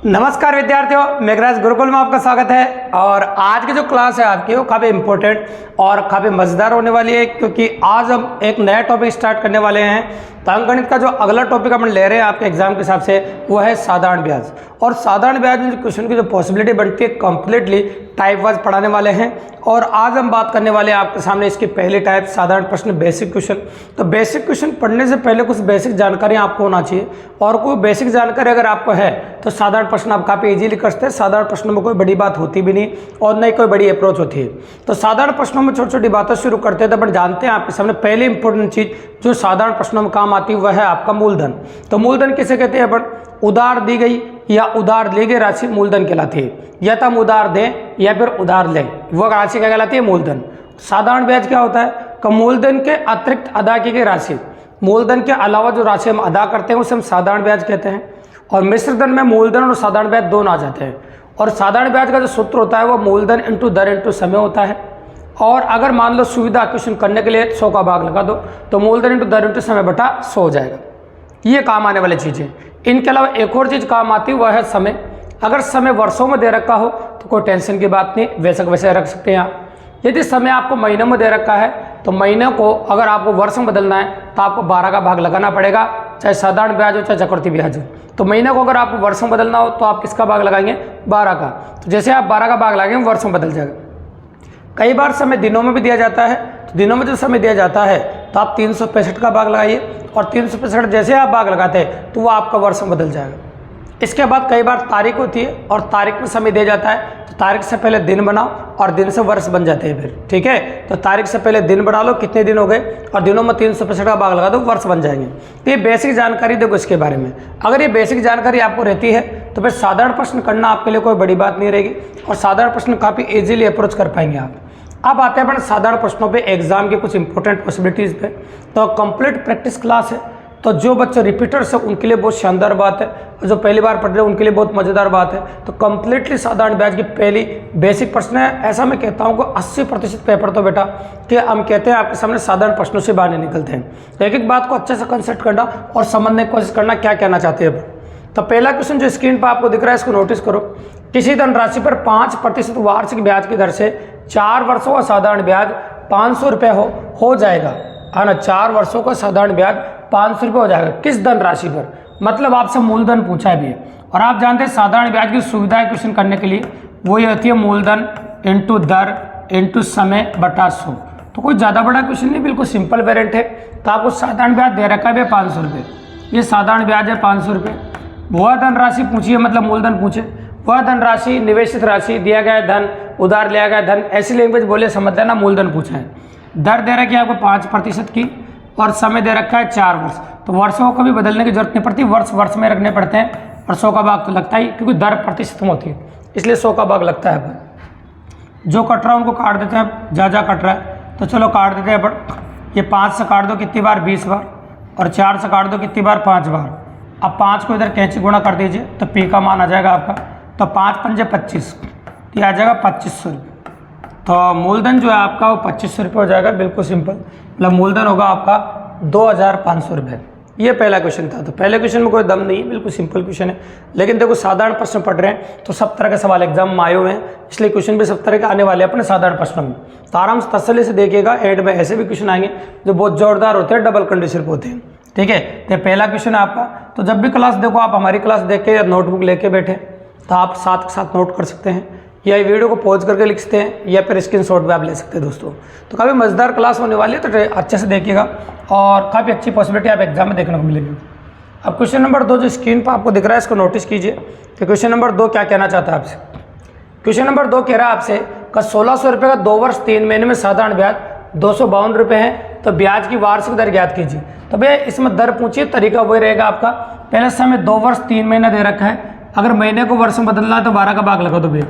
नमस्कार विद्यार्थियों, मेघराज गुरुकुल में आपका स्वागत है। और आज की जो क्लास है आपकी वो काफ़ी इंपॉर्टेंट और काफ़ी मज़ेदार होने वाली है, क्योंकि आज हम एक नया टॉपिक स्टार्ट करने वाले हैं। तो अंकगणित का जो अगला टॉपिक हम ले रहे हैं आपके एग्जाम के हिसाब से वो है साधारण ब्याज। और साधारण ब्याज में क्वेश्चन की जो पॉसिबिलिटी बनती है कंप्लीटली टाइप वाइज पढ़ाने वाले हैं। और आज हम बात करने वाले हैं आपके सामने इसकी पहली टाइप साधारण प्रश्न बेसिक क्वेश्चन। तो बेसिक क्वेश्चन पढ़ने से पहले कुछ बेसिक जानकारी आपको होना चाहिए, और कोई बेसिक जानकारी अगर आपको है तो साधारण प्रश्न आप काफ़ी इजीली कर सकते हैं। साधारण प्रश्नों में कोई बड़ी बात होती भी नहीं और न ही कोई बड़ी अप्रोच होती है। तो साधारण प्रश्नों में छोटी छोटी बातें शुरू करते हैं। तो अपन जानते हैं आपके सामने पहली इंपॉर्टेंट चीज़ जो साधारण प्रश्नों में काम आती है वह है आपका मूलधन। तो मूलधन किसे कहते हैं अपन? उधार दी गई या उधार ली गई राशि मूलधन कहलाती है। या तो हम उधार दें या फिर उधार लें, वह राशि क्या कहलाती है? मूलधन। साधारण ब्याज क्या होता है? कि मूलधन के अतिरिक्त अदा की गई राशि, मूलधन के अलावा जो राशि हम अदा करते हैं उसे हम साधारण ब्याज कहते हैं। और मिश्र धन में मूलधन और साधारण ब्याज दोनों आ जाते हैं। और साधारण ब्याज का जो सूत्र होता है वो मूलधन इंटू दर इंटू समय होता है। और अगर मान लो सुविधा क्वेश्चन करने के लिए 100 का भाग लगा दो तो मूलधन इंटू दर इंटू समय बटा 100 हो जाएगा। ये काम आने वाली चीज़ें। इनके अलावा एक और चीज़ काम आती है वह है समय। अगर समय वर्षों में दे रखा हो तो कोई टेंशन की बात नहीं, वैसे वैसे रख सकते हैं आप। यदि समय आपको महीनों में दे रखा है तो महीने को अगर आपको वर्ष में बदलना है तो आपको 12 का भाग लगाना पड़ेगा, चाहे साधारण ब्याज हो चाहे चक्रवृद्धि ब्याज हो। तो महीने को अगर आपको वर्ष में बदलना हो तो आप किसका भाग लगाएंगे? 12 का। तो जैसे आप 12 का भाग लगाएंगे वर्ष में बदल जाएगा। कई बार समय दिनों में भी दिया जाता है, तो दिनों में जो समय दिया जाता है तो आप 365 का भाग लगाइए, और 365 जैसे आप भाग लगाते हैं तो वो आपका वर्ष में बदल जाएगा। इसके बाद कई बार तारीख होती है और तारीख में समय दिया जाता है, तो तारीख से पहले दिन बनाओ और दिन से वर्ष बन जाते हैं फिर। ठीक है, तो तारीख से पहले दिन बना लो, कितने दिन हो गए, और दिनों में 365 का भाग लगा दो, वर्ष बन जाएंगे। तो ये बेसिक जानकारी देखो इसके बारे में। अगर ये बेसिक जानकारी आपको रहती है तो फिर साधारण प्रश्न करना आपके लिए कोई बड़ी बात नहीं रहेगी, और साधारण प्रश्न काफ़ी ईजिली अप्रोच कर पाएंगे आप। अब आते हैं अपन साधारण प्रश्नों पे एग्जाम के कुछ इंपॉर्टेंट पॉसिबिलिटीज़ पे। तो कंप्लीट प्रैक्टिस क्लास है, तो जो बच्चे रिपीटर्स है उनके लिए बहुत शानदार बात है, और जो पहली बार पढ़ रहे हैं उनके लिए बहुत मज़ेदार बात है। तो कंप्लीटली साधारण ब्याज की पहली बेसिक प्रश्न है। ऐसा मैं कहता हूँ कि 80% पेपर तो बेटा कि हम कहते हैं आपके सामने साधारण प्रश्नों से बाहर निकलते हैं। तो एक एक बात को अच्छे से कंसेप्ट करना और समझने की कोशिश करना क्या कहना चाहते हैं। तो पहला क्वेश्चन जो स्क्रीन पर आपको दिख रहा है इसको नोटिस करो। किसी धनराशि पर 5% वार्षिक ब्याज की दर से 4 वर्षों का साधारण ब्याज 500 रुपये हो जाएगा, है ना। 4 वर्षों का साधारण ब्याज 500 रुपये हो जाएगा। किस धनराशि पर? मतलब आपसे मूलधन पूछा है भी। और आप जानते हैं साधारण ब्याज की सुविधा क्वेश्चन करने के लिए वो ये होती है मूलधन इंटू दर इंटू समय बटा 100। तो कोई ज़्यादा बड़ा क्वेश्चन नहीं, बिल्कुल सिंपल वेरिएंट है। तो आपको साधारण ब्याज दे रखा है 500 रुपये, ये साधारण ब्याज है 500 रुपये। वह धनराशि पूछिए, मतलब मूलधन पूछे, वह धनराशि निवेशित राशि, दिया गया धन, उधार लिया गया धन, ऐसी लैंग्वेज बोले समझ लेना मूलधन पूछा है। दर दे रखी है आपको 5% की, और समय दे रखा है 4 वर्ष। तो वर्षों को कभी बदलने की जरूरत नहीं पड़ती, वर्ष वर्ष में रखने पड़ते हैं। और 100 का भाग तो लगता ही, क्योंकि दर प्रतिशत में होती है, इसलिए 100 का भाग लगता है। अपन जो कट रहा है उनको काट देते हैं, जा कट रहा है तो चलो काट देते हैं अपन। ये 5 से काट दो कितनी बार? 20 बार। और 4 से काट दो कितनी बार? 5 बार। अब 5 को इधर कैंची गुणा कर दीजिए तो पी का मान आ जाएगा आपका। तो 5 पंजे 25, ये आ जाएगा 2500 रुपये। तो मूलधन जो है आपका वो 2500 रुपये हो जाएगा, बिल्कुल सिंपल। मतलब मूलधन होगा आपका 2500 रुपये। ये पहला क्वेश्चन था। तो पहले क्वेश्चन में कोई दम नहीं है, बिल्कुल सिंपल क्वेश्चन है। लेकिन देखो साधारण प्रश्न पढ़ रहे हैं तो सब तरह के सवाल एग्जाम में आए हुए हैं, इसलिए क्वेश्चन भी सब तरह के आने वाले हैं अपने साधारण प्रश्नों में। तो आराम से तसल्ली से देखिएगा, एंड में ऐसे भी क्वेश्चन आएंगे जो बहुत जोरदार होते हैं, डबल कंडीशन पे होते हैं। ठीक है, तो पहला क्वेश्चन है आपका। तो जब भी क्लास देखो आप हमारी क्लास देख के या नोटबुक लेके बैठे तो आप साथ के साथ नोट कर सकते हैं, या वीडियो को पॉज करके लिख सकते हैं, या फिर स्क्रीनशॉट भी आप ले सकते हैं दोस्तों। तो काफ़ी मज़ेदार क्लास होने वाली है, तो अच्छे से देखिएगा और काफ़ी अच्छी पॉसिबिलिटी आप एग्जाम में देखने को मिलेगी। अब क्वेश्चन नंबर 2 जो स्क्रीन पर आपको दिख रहा है इसको नोटिस कीजिए कि क्वेश्चन नंबर 2 क्या कहना चाहता है आपसे। क्वेश्चन नंबर 2 कह रहा है आपसे का 1600 रुपये का 2 वर्ष 3 महीने में साधारण ब्याज 252 रुपये है, तो ब्याज की वार्षिक दर ज्ञात कीजिए। तो भैया इसमें दर पूछिए, तरीका वही रहेगा आपका। पहले समय 2 वर्ष 3 महीना दे रखा है, अगर महीने को वर्ष में बदलना है तो 12 का भाग लगा दो भैया,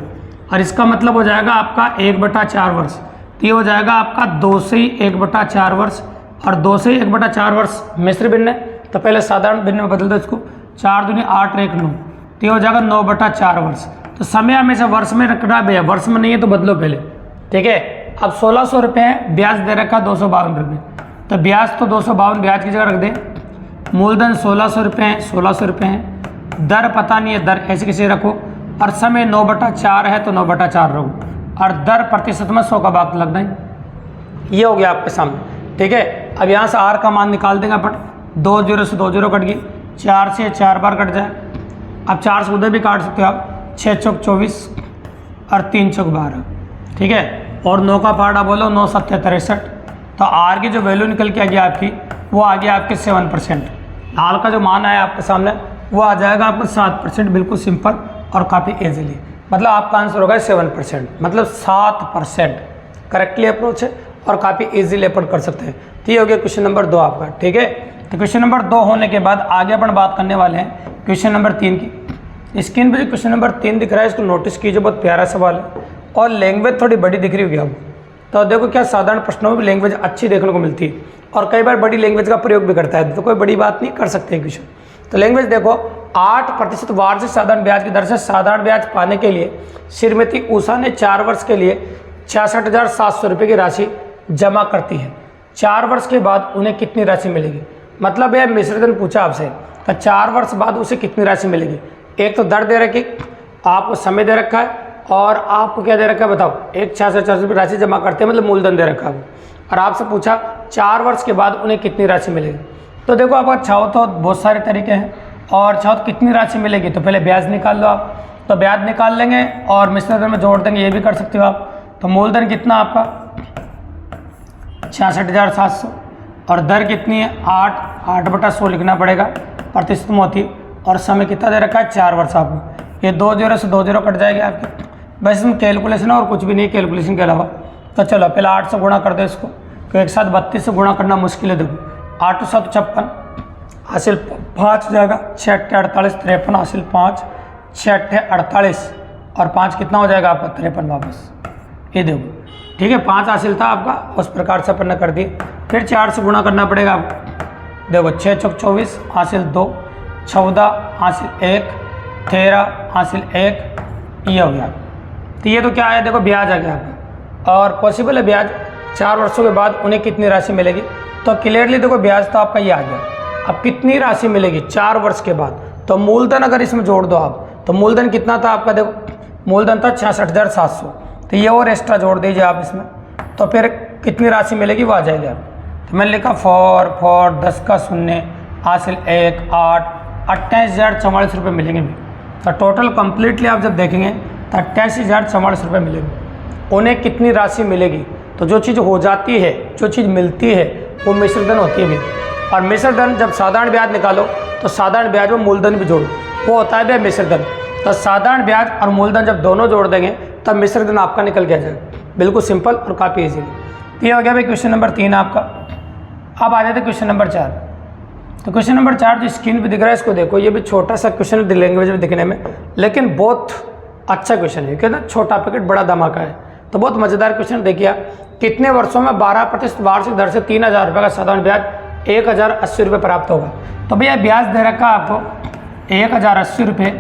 और इसका मतलब हो जाएगा आपका 1/4 वर्ष। तो ये हो जाएगा आपका 2 से ही 1/4 वर्ष, और 2 से ही 1/4 वर्ष मिश्र भिन्न है। तो पहले साधारण भिन्न में बदल दो इसको, 4 दूनी 8 1 9, तो ये हो जाएगा 9/4 वर्ष। तो समय हमेशा वर्ष में रखना है भैया, वर्ष में नहीं है तो बदलो पहले। ठीक है, अब 1600 रुपये है, ब्याज दे रखा 252 रुपये, तो ब्याज तो 252 ब्याज की जगह रख दें। मूलधन 1600 रुपये हैं, 1600 रुपये हैं, दर पता नहीं है, दर ऐसे किसी रखो, और समय 9/4 है तो 9/4 रखो, और दर प्रतिशत में 100 का भाग लगना है। ये हो गया आपके सामने, ठीक है। अब यहाँ से आर का मान निकाल देंगे अपन, 2 0 से 2 0 कट गई, 4 से 4 बार कट जाए। अब 4 से उधर भी काट सकते हो आप, 6 चौक 24 और 3 चौक 12, ठीक है। और 9 का फाड़ा बोलो, 9 7 63, तो आर की जो वैल्यू निकल के आ गई आपकी, वो आ गया आपके 7%। आर का जो मान आया आपके सामने वो आ जाएगा आपको 7%, बिल्कुल सिंपल और काफ़ी ईजिली। मतलब आपका आंसर होगा 7%, मतलब 7% करेक्टली अप्रोच है और काफ़ी ईजिली अपन कर सकते हैं। तो ये हो गया क्वेश्चन नंबर 2 आपका, ठीक है। तो क्वेश्चन नंबर 2 होने के बाद आगे अपन बात करने वाले हैं क्वेश्चन नंबर 3 की। स्क्रीन पर जो क्वेश्चन नंबर 3 दिख रहा है इसको नोटिस कीजिए, बहुत प्यारा सवाल है और लैंग्वेज थोड़ी बड़ी दिख रही होगी आपको। तो देखो क्या साधारण प्रश्नों में भी लैंग्वेज अच्छी देखने को मिलती है और कई बार बड़ी लैंग्वेज का प्रयोग भी करता है, तो कोई बड़ी बात नहीं, कर सकते हैं क्वेश्चन। तो लैंग्वेज देखो, 8% वार्षिक साधारण ब्याज की दर से साधारण ब्याज पाने के लिए श्रीमती उषा ने 4 वर्ष के लिए 66,700 रुपये की राशि जमा करती है। 4 वर्ष के बाद उन्हें कितनी राशि मिलेगी? मतलब यह मिश्रधन पूछा आपसे, तो 4 वर्ष बाद उसे कितनी राशि मिलेगी? एक तो दर दे रखी, आपको समय दे रखा है और आपको क्या दे रखा है बताओ, एक 66,400 रुपये राशि जमा करते हैं, मतलब मूलधन दे रखा है। और आपसे पूछा 4 वर्ष के बाद उन्हें कितनी राशि मिलेगी। तो देखो आप चाहो तो बहुत सारे तरीके हैं, और चाहो तो कितनी राशि मिलेगी तो पहले ब्याज निकाल लो आप, तो ब्याज निकाल लेंगे और मिश्रधन में जोड़ देंगे, ये भी कर सकते हो आप। तो मूलधन कितना आपका 66,700 और दर कितनी है 8/100 लिखना पड़ेगा, प्रतिशत में होती, और समय कितना दे रखा है 4 वर्ष आपको। ये 2 0 से 2 0 कट जाएगी आपकी, बस इसमें कैलकुलेशन और कुछ भी नहीं कैलकुलेशन के अलावा। तो चलो पहले 8 से गुणा कर दो इसको, तो एक साथ 32 से गुणा करना मुश्किल है। देखो 8 7 56 हासिल 5 हो जाएगा, 6 8 48 53 हासिल 5, 6 8 48 और 5 कितना हो जाएगा आपका 53 वापस। ये देखो ठीक है, 5 हासिल था आपका, उस प्रकार से अपन ने कर दी। फिर 4 से गुणा करना पड़ेगा आपको। देखो 6 चौक 24 हासिल 2, 14 हासिल 1, 13 हासिल 1, ये हो गया। तो ये तो क्या आया, देखो ब्याज आ गया आपका, और पॉसिबल है ब्याज 4 वर्षों के बाद उन्हें कितनी राशि मिलेगी। तो क्लियरली देखो ब्याज तो आपका ये आ गया। अब कितनी राशि मिलेगी 4 वर्ष के बाद, तो मूलधन अगर इसमें जोड़ दो आप, तो मूलधन कितना था आपका, देखो मूलधन था 66,700, तो ये और एक्स्ट्रा जोड़ दीजिए आप इसमें, तो फिर कितनी राशि मिलेगी वो आ जाएगी आप। तो मैंने लिखा 4 10 का 0 हासिल 1 8 28,044 रुपये मिलेंगे भी। तो टोटल कंप्लीटली आप जब देखेंगे तो 28,044 रुपये मिलेंगे। उन्हें कितनी राशि मिलेगी, तो जो चीज़ हो जाती है, जो चीज़ मिलती है वो मिश्रधन होती है भी। और मिश्रधन जब साधारण ब्याज निकालो तो साधारण ब्याज में मूलधन भी जोड़ो, वो होता है ब्याज मिश्रधन। तो साधारण ब्याज और मूलधन जब दोनों जोड़ देंगे तब मिश्रधन आपका निकल के आ जाएगा, बिल्कुल सिंपल और काफ़ी इजीली। ये हो गया भाई क्वेश्चन नंबर 3 आपका। अब आ जाते हैं क्वेश्चन नंबर 4। तो क्वेश्चन नंबर 4 जो स्क्रीन पे दिख रहा है इसको देखो, ये भी छोटा सा क्वेश्चन है लैंग्वेज में दिखने में, लेकिन बहुत अच्छा क्वेश्चन है, कहते हैं छोटा पैकेट बड़ा धमाका है। तो बहुत मज़ेदार क्वेश्चन देखिए, कितने वर्षों में 12% वार्षिक दर से 3,000 रुपये का साधारण ब्याज 1,080 रुपये प्राप्त होगा। तो भैया ब्याज दे रखा है आपको 1,080 रुपये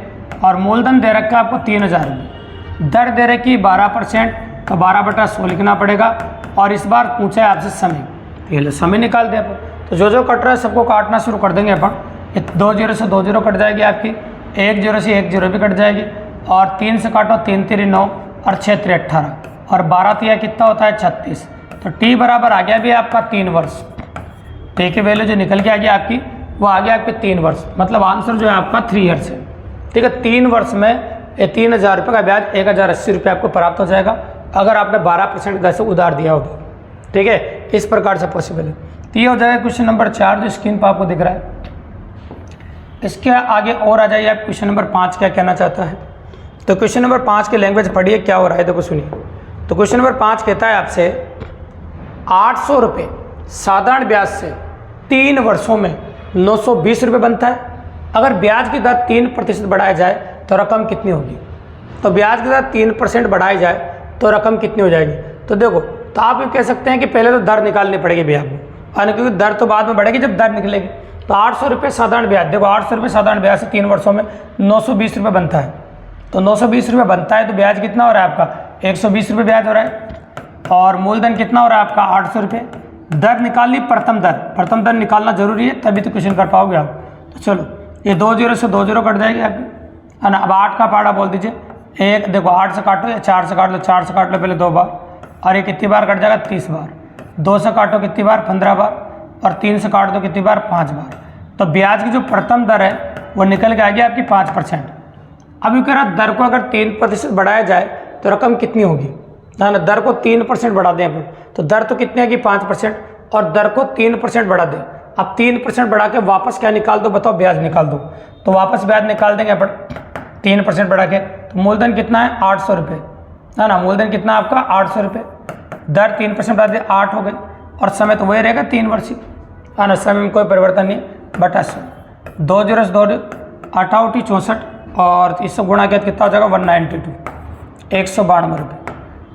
और मूलधन दे रखा है आपको 3,000 रुपये, दर दे रखी 12%, तो 12/100 लिखना पड़ेगा। और इस बार पूछा है आपसे समय, तो ये समय निकाल दे अपन। तो जो जो कट रहा है सबको काटना शुरू कर देंगे अपन। 2 0 से 2 0 कट जाएगी आपकी, 1 0 से 1 0 भी कट जाएगी, और 3 से काटो 3 3 9 और 6 3 18 और 12 तिया कितना होता है 36। तो टी बराबर आ गया भी आपका 3 वर्ष। टी की वैल्यू जो निकल के आ गया आपकी वो आ गया आपके 3 वर्ष, मतलब आंसर जो है आपका 3 ईयर्स है। ठीक है, 3 वर्ष में 3,000 रुपये का ब्याज 1,080 रुपये आपको प्राप्त हो जाएगा, अगर आपने 12% दर से उधार दिया होगा। ठीक है, इस प्रकार से पॉसिबल है। तो ये हो जाएगा क्वेश्चन नंबर 4 जो स्क्रीन पर आपको दिख रहा है। इसके आगे और आ जाइए आप, क्वेश्चन नंबर 5 क्या कहना चाहता है। तो क्वेश्चन नंबर 5 की लैंग्वेज पढ़िए क्या हो रहा है, देखो सुनिए। तो क्वेश्चन नंबर 5 कहता है आपसे 800 रुपये साधारण ब्याज से 3 वर्षों में 920 रुपये बनता है। अगर ब्याज की दर 3% बढ़ाया जाए तो रकम कितनी होगी। तो ब्याज की दर 3% बढ़ाई जाए तो रकम कितनी हो जाएगी। तो देखो, तो आप ये कह सकते हैं कि पहले तो दर निकालनी पड़ेगी भैया आपको, यानी क्योंकि दर तो बाद में बढ़ेगी जब दर निकलेगी। तो 800 रुपये साधारण ब्याज, देखो 800 रुपये साधारण ब्याज से 3 वर्षों में 920 रुपये बनता है। तो 920 रुपये बनता है तो ब्याज कितना हो रहा है आपका 120 रुपये ब्याज हो रहा है, और मूलधन कितना हो रहा है आपका 800 रुपये। दर निकालनी प्रथम दर निकालना जरूरी है, तभी तो क्वेश्चन कर पाओगे आप। तो चलो ये 2 जीरो से 2 जीरो कट जाएगी आपकी, है ना। अब 8 का पहाड़ा बोल दीजिए, एक देखो 8 से काटो या 4 से काट लो, 4 से काट लो पहले 2 बार, और ये कितनी बार कट जाएगा 30 बार। 2 से काटो कितनी बार 15 बार, और 3 से काट दो कितनी बार 5 बार। तो ब्याज की जो प्रथम दर है वो निकल के आएगी आपकी 5%। अब ये कह रहा दर को अगर 3% बढ़ाया जाए तो रकम कितनी होगी, है ना। दर को 3% बढ़ा दें अपन, तो दर तो कितनी आएगी 5%, और दर को 3% बढ़ा दें। अब 3% बढ़ा के वापस क्या निकाल दो, बताओ ब्याज निकाल दो। तो वापस ब्याज निकाल देंगे अपन 3% बढ़ा के, तो मूलधन कितना है 800 रुपये, है ना। मूलधन कितना आपका 800 रुपये, दर 3% बढ़ा दे 8 हो गए, और समय तो वही रहेगा 3 वर्षीय, है ना। समय में कोई परिवर्तन नहीं, बटा 100, 2 जीरो से 2 88 64, और इससे गुणा किया कितना हो जाएगा 192, 192 रुपये।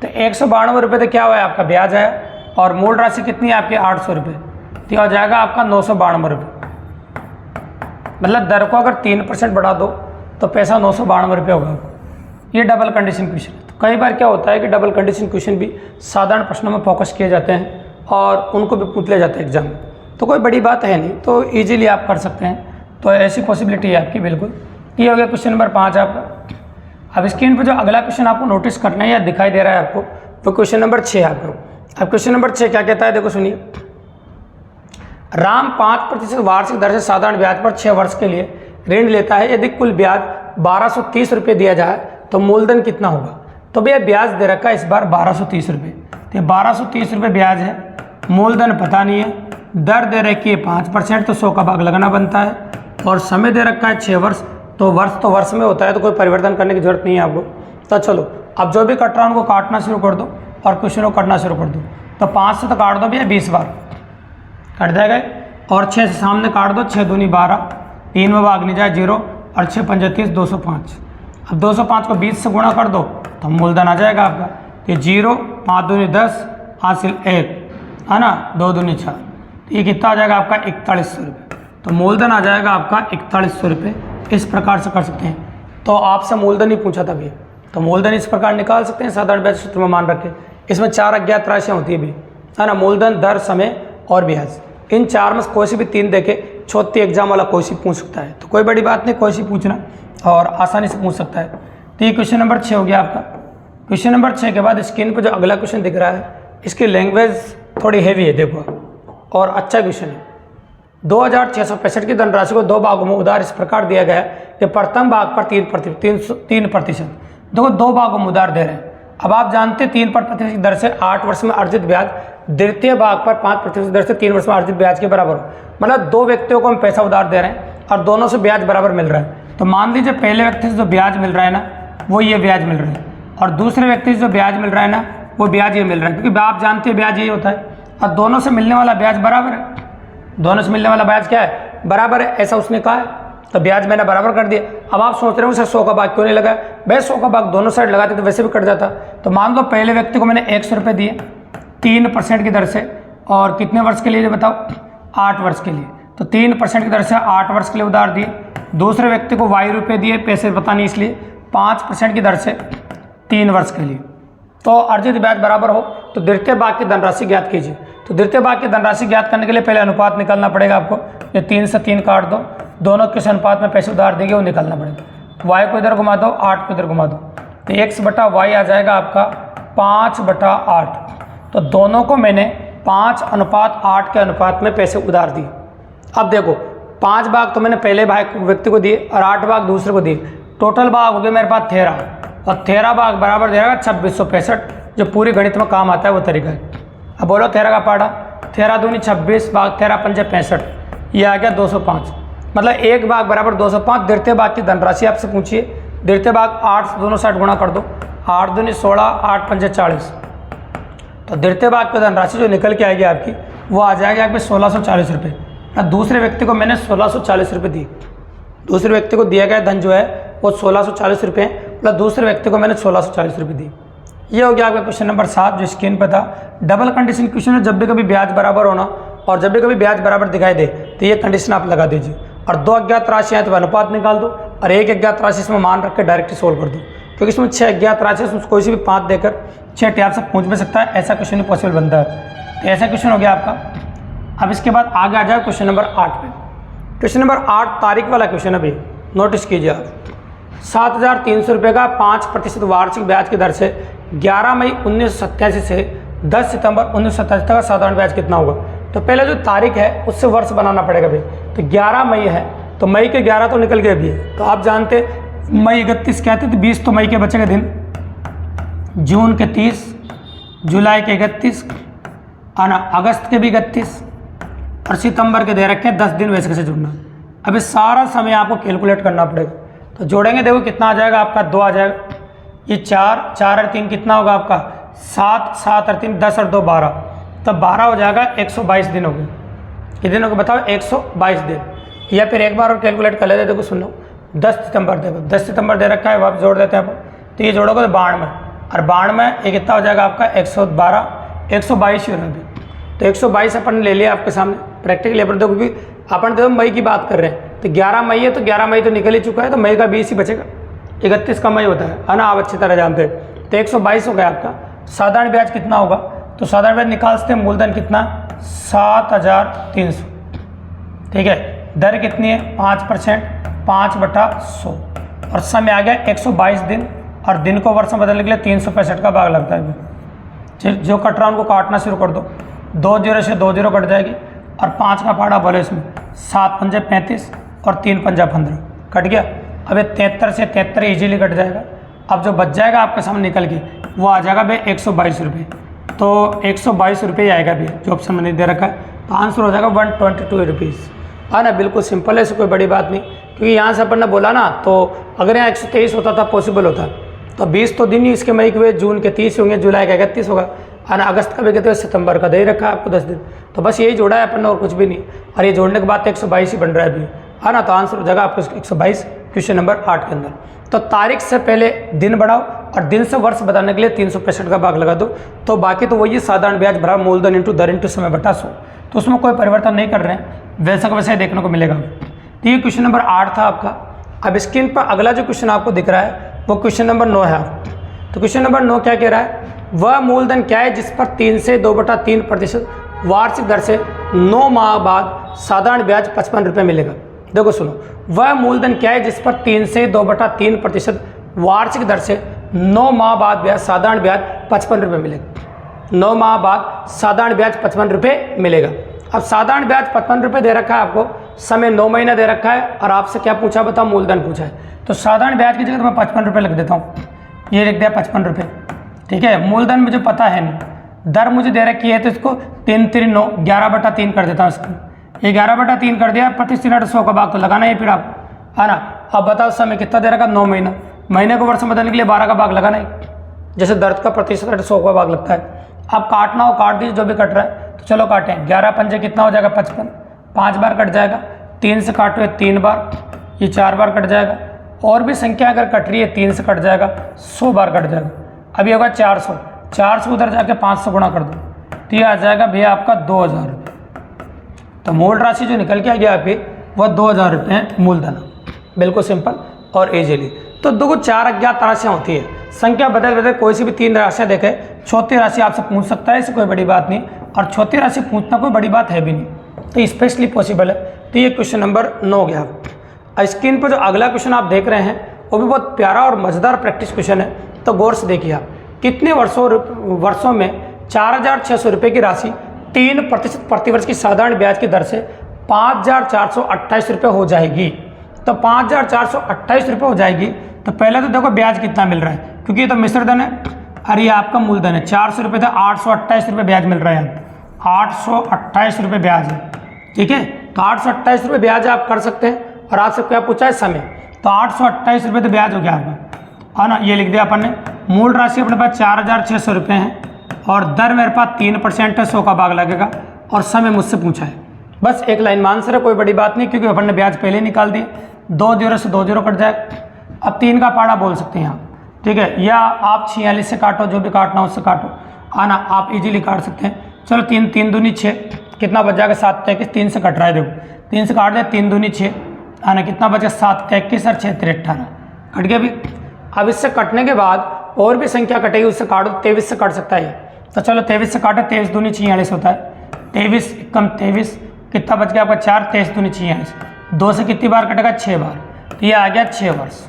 तो 192 रुपये तो क्या हुआ है आपका ब्याज है, और मूल राशि कितनी है आपकी 800 रुपये, तो हो जाएगा आपका 992 रुपये। मतलब दर को अगर 3% बढ़ा दो तो पैसा 992 रुपये होगा। ये डबल कंडीशन क्वेश्चन है। तो कई बार क्या होता है कि डबल कंडीशन क्वेश्चन भी साधारण प्रश्नों में फोकस किए जाते हैं और उनको भी पूछ लिया जाता है एग्जाम में, तो कोई बड़ी बात है नहीं, तो ईजिली आप कर सकते हैं। तो ऐसी पॉसिबिलिटी है आपकी बिल्कुल। ये हो गया क्वेश्चन नंबर 5 आपका। अब स्क्रीन पर जो अगला क्वेश्चन आपको नोटिस करना है या दिखाई दे रहा है आपको, वो क्वेश्चन नंबर 6 आपको। अब क्वेश्चन नंबर 6 क्या कहता है, देखो सुनिए। राम 5% वार्षिक दर से साधारण ब्याज पर 6 वर्ष के लिए ऋण लेता है। यदि कुल ब्याज 1230 रुपये दिया जाए तो मूलधन कितना होगा। तो भैया ब्याज दे रखा है इस बार 1230 रुपये, तो 1230 रुपये ब्याज है, मूलधन पता नहीं है, दर दे रखी है 5%, तो 100 का भाग लगना बनता है, और समय दे रखा है 6 वर्ष, तो वर्ष में होता है, तो कोई परिवर्तन करने की जरूरत नहीं है आपको। तो चलो अब जो भी कट रहा है उनको काटना शुरू कर दो और क्वेश्चन को करना शुरू कर दो। तो 5 से तो काट दो भैया 20 बार कट जाएगा, और 6 से सामने काट दो, 6 दूनी 12, 3 में भाग नहीं जाए 0, और 6 पंजे 30, 205। अब 205 को 20 से गुणा कर दो तो मूलधन आ जाएगा आपका, ये 0, 5 दूनी 10, हासिल 1, है ना, 2 दूनी 4, तो ये कितना आ जाएगा आपका 4100 रुपये। तो मूलधन आ जाएगा आपका 4100 रुपये। इस प्रकार से कर सकते हैं। तो आपसे मूलधन ही पूछा था भैया, तो मूलधन इस प्रकार निकाल सकते हैं साधारण ब्याज सूत्र में मान रखे। इसमें 4 अज्ञात राशियाँ होती है भी, है ना, मूलधन, दर, समय और ब्याज। इन 4 में कोई से भी 3 देके छोटी एग्जाम वाला कोई सी पूछ सकता है, तो कोई बड़ी बात नहीं, कोई सी पूछना और आसानी से पूछ सकता है। तो ये क्वेश्चन नंबर 6 हो गया आपका। क्वेश्चन नंबर 6 के बाद स्क्रीन पर जो अगला क्वेश्चन दिख रहा है, इसकी लैंग्वेज थोड़ी हैवी है देखो, और अच्छा क्वेश्चन है। 2665 की धनराशि को 2 भागों में उधार इस प्रकार दिया गया है कि प्रथम भाग पर 3%। देखो 2 भागों में उधार दे रहे हैं। अब आप जानते हैं 3% की दर से 8 वर्ष में अर्जित ब्याज द्वितीय भाग पर 5% दर से 3 वर्ष में अर्जित ब्याज के बराबर हो। मतलब 2 व्यक्तियों को हम पैसा उधार दे रहे हैं और दोनों से ब्याज बराबर मिल रहा है। तो मान लीजिए पहले व्यक्ति से जो ब्याज मिल रहा है ना, वो ये ब्याज मिल रहा है, और दूसरे व्यक्ति से जो ब्याज मिल रहा है ना, वो ब्याज ये मिल रहा है, क्योंकि आप जानते हैं ब्याज यही होता है। और दोनों से मिलने वाला ब्याज बराबर है, दोनों से मिलने वाला ब्याज क्या है, बराबर है, ऐसा उसने कहा है, तो ब्याज मैंने बराबर कर दिया। अब आप सोच रहे हो सर 100 का भाग क्यों नहीं लगा, भाई 100 का भाग दोनों साइड लगाते तो वैसे भी कट जाता। तो मान लो पहले व्यक्ति को मैंने 100 रुपये दिए 3% की दर से, और कितने वर्ष के लिए बताओ, 8 वर्ष के लिए। तो 3% की दर से 8 वर्ष के लिए उधार दिए। दूसरे व्यक्ति को y रुपये दिए, पैसे पता नहीं इसलिए, 5% की दर से 3 वर्ष के लिए। तो अर्जित ब्याज बराबर हो तो द्वितीय भाग की धनराशि ज्ञात कीजिए। तो द्वितीय भाग की धनराशि ज्ञात करने के लिए पहले अनुपात निकालना पड़ेगा आपको। ये 3 से 3 काट दो, दोनों किस अनुपात में पैसे उधार देंगे वो निकालना पड़ेगा। y को इधर घुमा दो, 8 को इधर घुमा दो, तो x/y आ जाएगा आपका 5/8। तो दोनों को मैंने 5:8 के अनुपात में पैसे उधार दिए। अब देखो 5 भाग तो मैंने पहले भाग व्यक्ति को दिए और 8 भाग दूसरे को दिए, टोटल भाग हो गए मेरे पास 13, और 13 भाग बराबर देगा 2665, जो पूरी गणित में काम आता है वो तरीका है। अब बोलो 13 का पाड़ा, 13 दूनी 26 भाग 13 पंजे 65, ये आ गया 205। मतलब एक भाग बराबर 205। द्वितीय भाग की धनराशि आपसे पूछिए, द्वितीय भाग 8 से दोनों साइड गुणा कर दो, 8 दूनी 16, 8 पंजे 40। तो द्वितीय भाग की धनराशि जो निकल के आएगी आपकी वो आ जाएगी आपके 1640 रुपये। दूसरे व्यक्ति को मैंने 1640 रुपये दिए, दूसरे व्यक्ति को दिया गया धन जो है वो 1640 रुपये, मतलब दूसरे व्यक्ति को मैंने 1640 रुपये दिए। ये हो गया आपका क्वेश्चन नंबर 7 जो स्क्रीन पर था। डबल कंडीशन क्वेश्चन है, जब भी कभी ब्याज बराबर होना और जब भी कभी ब्याज बराबर दिखाई दे तो ये कंडीशन आप लगा दीजिए। और 2 अज्ञात राशि है तो अनुपात निकाल दो, और 1 अज्ञात राशि इसमें मान रख के डायरेक्ट सोल्व कर दो, क्योंकि इसमें 6 अज्ञात राशि है, कोई सी भी 5 देकर 6 टैप से पूछ भी सकता है, ऐसा क्वेश्चन ही पॉसिबल बनता है। तो ऐसा क्वेश्चन हो गया आपका। अब इसके बाद आगे आ जाए क्वेश्चन नंबर 8 पे। क्वेश्चन नंबर 8 तारीख वाला क्वेश्चन अभी नोटिस कीजिए आप। 7,300 रुपये का 5% वार्षिक ब्याज की दर से 11 मई 1987 से 10 सितंबर 1987 तक का साधारण ब्याज कितना होगा। तो पहले जो तारीख है उससे वर्ष बनाना पड़ेगा भाई। तो 11 मई है तो मई के 11 तो निकल गए अभी। तो आप जानते मई 31 कहते थे, 20 तो मई के बचे के दिन, जून के 30, जुलाई के 31, अगस्त के भी 31 और सितंबर के दे रखे 10 दिन वैसे कैसे जुड़ना। अभी सारा समय आपको कैलकुलेट करना पड़ेगा। तो जोड़ेंगे, देखो कितना आ जाएगा आपका, 2 आ जाएगा, ये 4 और 3 कितना होगा आपका 7 और 3 10 और 2 12, तब 12 हो जाएगा, 122 दिन हो गए। कितने दिन हो गए बताओ, 122 दिन। या फिर एक बार और कैलकुलेट कर लेते, देखो सुन लो, 10 सितंबर देखो, 10 सितंबर दे रखा है, वापस जोड़ देते हैं अपन। तो ये जोड़ोगे तो 92 और 92 ये कितना हो जाएगा आपका 112, 122 हो रहा है। तो 122 अपन ले लिया आपके सामने प्रैक्टिकली। अपन देखो कि अपन तो मई की बात कर रहे हैं, तो 11 मई है तो 11 मई तो निकल ही चुका है, तो मई का 20 ही बचेगा, 31 का मई होता है ना, आप अच्छी तरह जानते हैं। तो 122 हो गया आपका। साधारण ब्याज कितना होगा, तो साधारण ब्याज निकाल सकते हैं, मूलधन कितना 7,300, ठीक है, दर कितनी है 5%, 5/100 और समय आ गया 122 दिन, और दिन को वर्ष में बदलने के लिए 365 का भाग लगता है। जो कट रहा है उनको काटना शुरू कर दो, 2 0 से 2 0 कट जाएगी और 5 का पाड़ा बोले इसमें, 7 पंजे 35 और 3 पंजा 15 कट गया। अब 73 से 73 ईजिली कट जाएगा। अब जो बच जाएगा आपके सामने निकल के वो आ जाएगा भाई 122 रुपये। तो 122 रुपये आएगा भी जो ऑप्शन में नहीं दे रखा है। तो आंसर हो जाएगा 122 रुपीज़, है ना। बिल्कुल सिंपल है, इससे कोई बड़ी बात नहीं, क्योंकि यहाँ से अपन ने बोला ना, तो अगर यहाँ 123 होता था पॉसिबल होता, तो 20 तो दिन ही इसके मई के हुए, जून के 30 होंगे, जुलाई का 31 होगा, है ना, अगस्त का भी कहते हैं, सितंबर का दे रखा है आपको 10 दिन। तो बस यही जोड़ा है अपन ने और कुछ भी नहीं, और ये जोड़ने के बाद 122 ही बन रहा है अभी, है ना। तो आंसर हो जाएगा आपको 122 क्वेश्चन नंबर 8 के अंदर। तो तारीख से पहले दिन बढ़ाओ और दिन से वर्ष बताने के लिए 365 का भाग लगा दो, तो बाकी तो वही साधारण ब्याज भरा मूलधन इंटू दर इंटू समय बटा 100। तो उसमें कोई परिवर्तन नहीं कर रहे हैं, वैसा का वैसा ही देखने को मिलेगा। तो ये क्वेश्चन नंबर 8 था आपका। अब स्क्रीन पर अगला जो क्वेश्चन आपको दिख रहा है वो क्वेश्चन नंबर 9 है। तो क्वेश्चन नंबर 9 क्या कह रहा है, वह मूलधन क्या है जिस पर 3 से 2/3% वार्षिक दर से 9 माह बाद साधारण ब्याज 55 रुपये मिलेगा। देखो सुनो, वह मूलधन क्या है जिस पर 3 से 2/3% वार्षिक दर से 9 माह बाद ब्याज साधारण ब्याज 55 रुपये मिलेगा। 9 माह बाद साधारण ब्याज 55 रुपये मिलेगा। अब साधारण ब्याज 55 रुपये दे रखा है आपको, समय 9 महीना दे रखा है, और आपसे क्या पूछा बताओ, मूलधन पूछा है। तो साधारण ब्याज की जगह मैं 55 रुपये लिख देता हूँ, ये लिख दिया 55 रुपये, ठीक है। मूलधन मुझे पता है नहीं, दर मुझे दे रखी है, तो इसको 3 3 9 11/3 कर देता हूँ इसको। ये 11/3 कर दिया, 25 का भाग तो लगाना है फिर आपको, है ना। अब बताओ समय कितना दे रखा, 9 महीना, महीने को वर्ष में बदलने के लिए 12 का भाग लगाना है, जैसे दर्द का 100 का भाग लगता है। अब काटना हो काट दीजिए जो भी कट रहा है, तो चलो काटें। 11 पंजे कितना हो जाएगा 55, 5 बार कट जाएगा, 3 से काटो 3 बार, ये 4 बार कट जाएगा, और भी संख्या अगर कट रही है 3 से कट जाएगा, 100 बार कट जाएगा। अभी होगा 400 उधर जाके 500 गुणा कर दो, तो ये आ जाएगा भैया आपका 2000 रुपये। तो मूल राशि जो निकल के आ गया आपकी वह 2000 रुपये है मूलधन। बिल्कुल सिंपल और इजीली। तो दो 4 अज्ञात राशियाँ होती है, संख्या बदल बदल कोई सी भी 3 राशियाँ देखे, चौथी राशि आपसे पूछ सकता है, इससे कोई बड़ी बात नहीं, और चौथी राशि पूछना कोई बड़ी बात है भी नहीं, तो स्पेशली पॉसिबल है। तो ये क्वेश्चन नंबर 9 गया। स्क्रीन पर जो अगला क्वेश्चन आप देख रहे हैं वो भी बहुत प्यारा और मज़ेदार प्रैक्टिस क्वेश्चन है, तो गौर से देखिए आप। कितने वर्षों में 4,600 रुपये की राशि 3% प्रतिवर्ष की साधारण ब्याज की दर से 5,428 रुपये हो जाएगी। तो 5,428 रुपये हो जाएगी, तो पहले तो देखो ब्याज कितना मिल रहा है, क्योंकि ये तो मिश्र धन है और ये आपका मूलधन है। 400 रुपये था, 828 रुपये ब्याज मिल रहा है, 828 रुपये ब्याज है, ठीक है। तो 828 रुपये ब्याज आप कर सकते हैं, और आपसे क्या पूछा है समय, तो 828 रुपये तो ब्याज हो गया आपका, है ना। ये लिख दिया अपन ने। मूल राशि अपने पास 4,600 रुपये है, और दर मेरे पास 3% है, 100 का भाग लगेगा, और समय मुझसे पूछा है। बस एक लाइन में आंसर है, कोई बड़ी बात नहीं, क्योंकि अपन ने ब्याज पहले निकाल दिए। 2 0 से 2 0 कट जाएगा। अब 3 का पाड़ा बोल सकते हैं आप, ठीक है, या आप 46 से काटो, जो भी काटना उससे काटो, आना आप इजीली काट सकते हैं। चलो 3 3 दूनी 6, कितना बच जाएगा 7 33, 3 से कट रहा है, देखो 3 से काट दिया, 3 दूनी 6, आना कितना बचा 7 33 और 6 18 कट गया भी। अब इससे कटने के बाद और भी संख्या कटेगी, उससे काटो, 23 से कट सकता है। तो चलो 23 से काटो, 23 दूनी 46 होता है, 23 कम 23 कितना बच गया आपका 4, 23 दूनी 46, 2 से कितनी बार कटेगा, 6 बार, तो ये आ गया 6 वर्ष।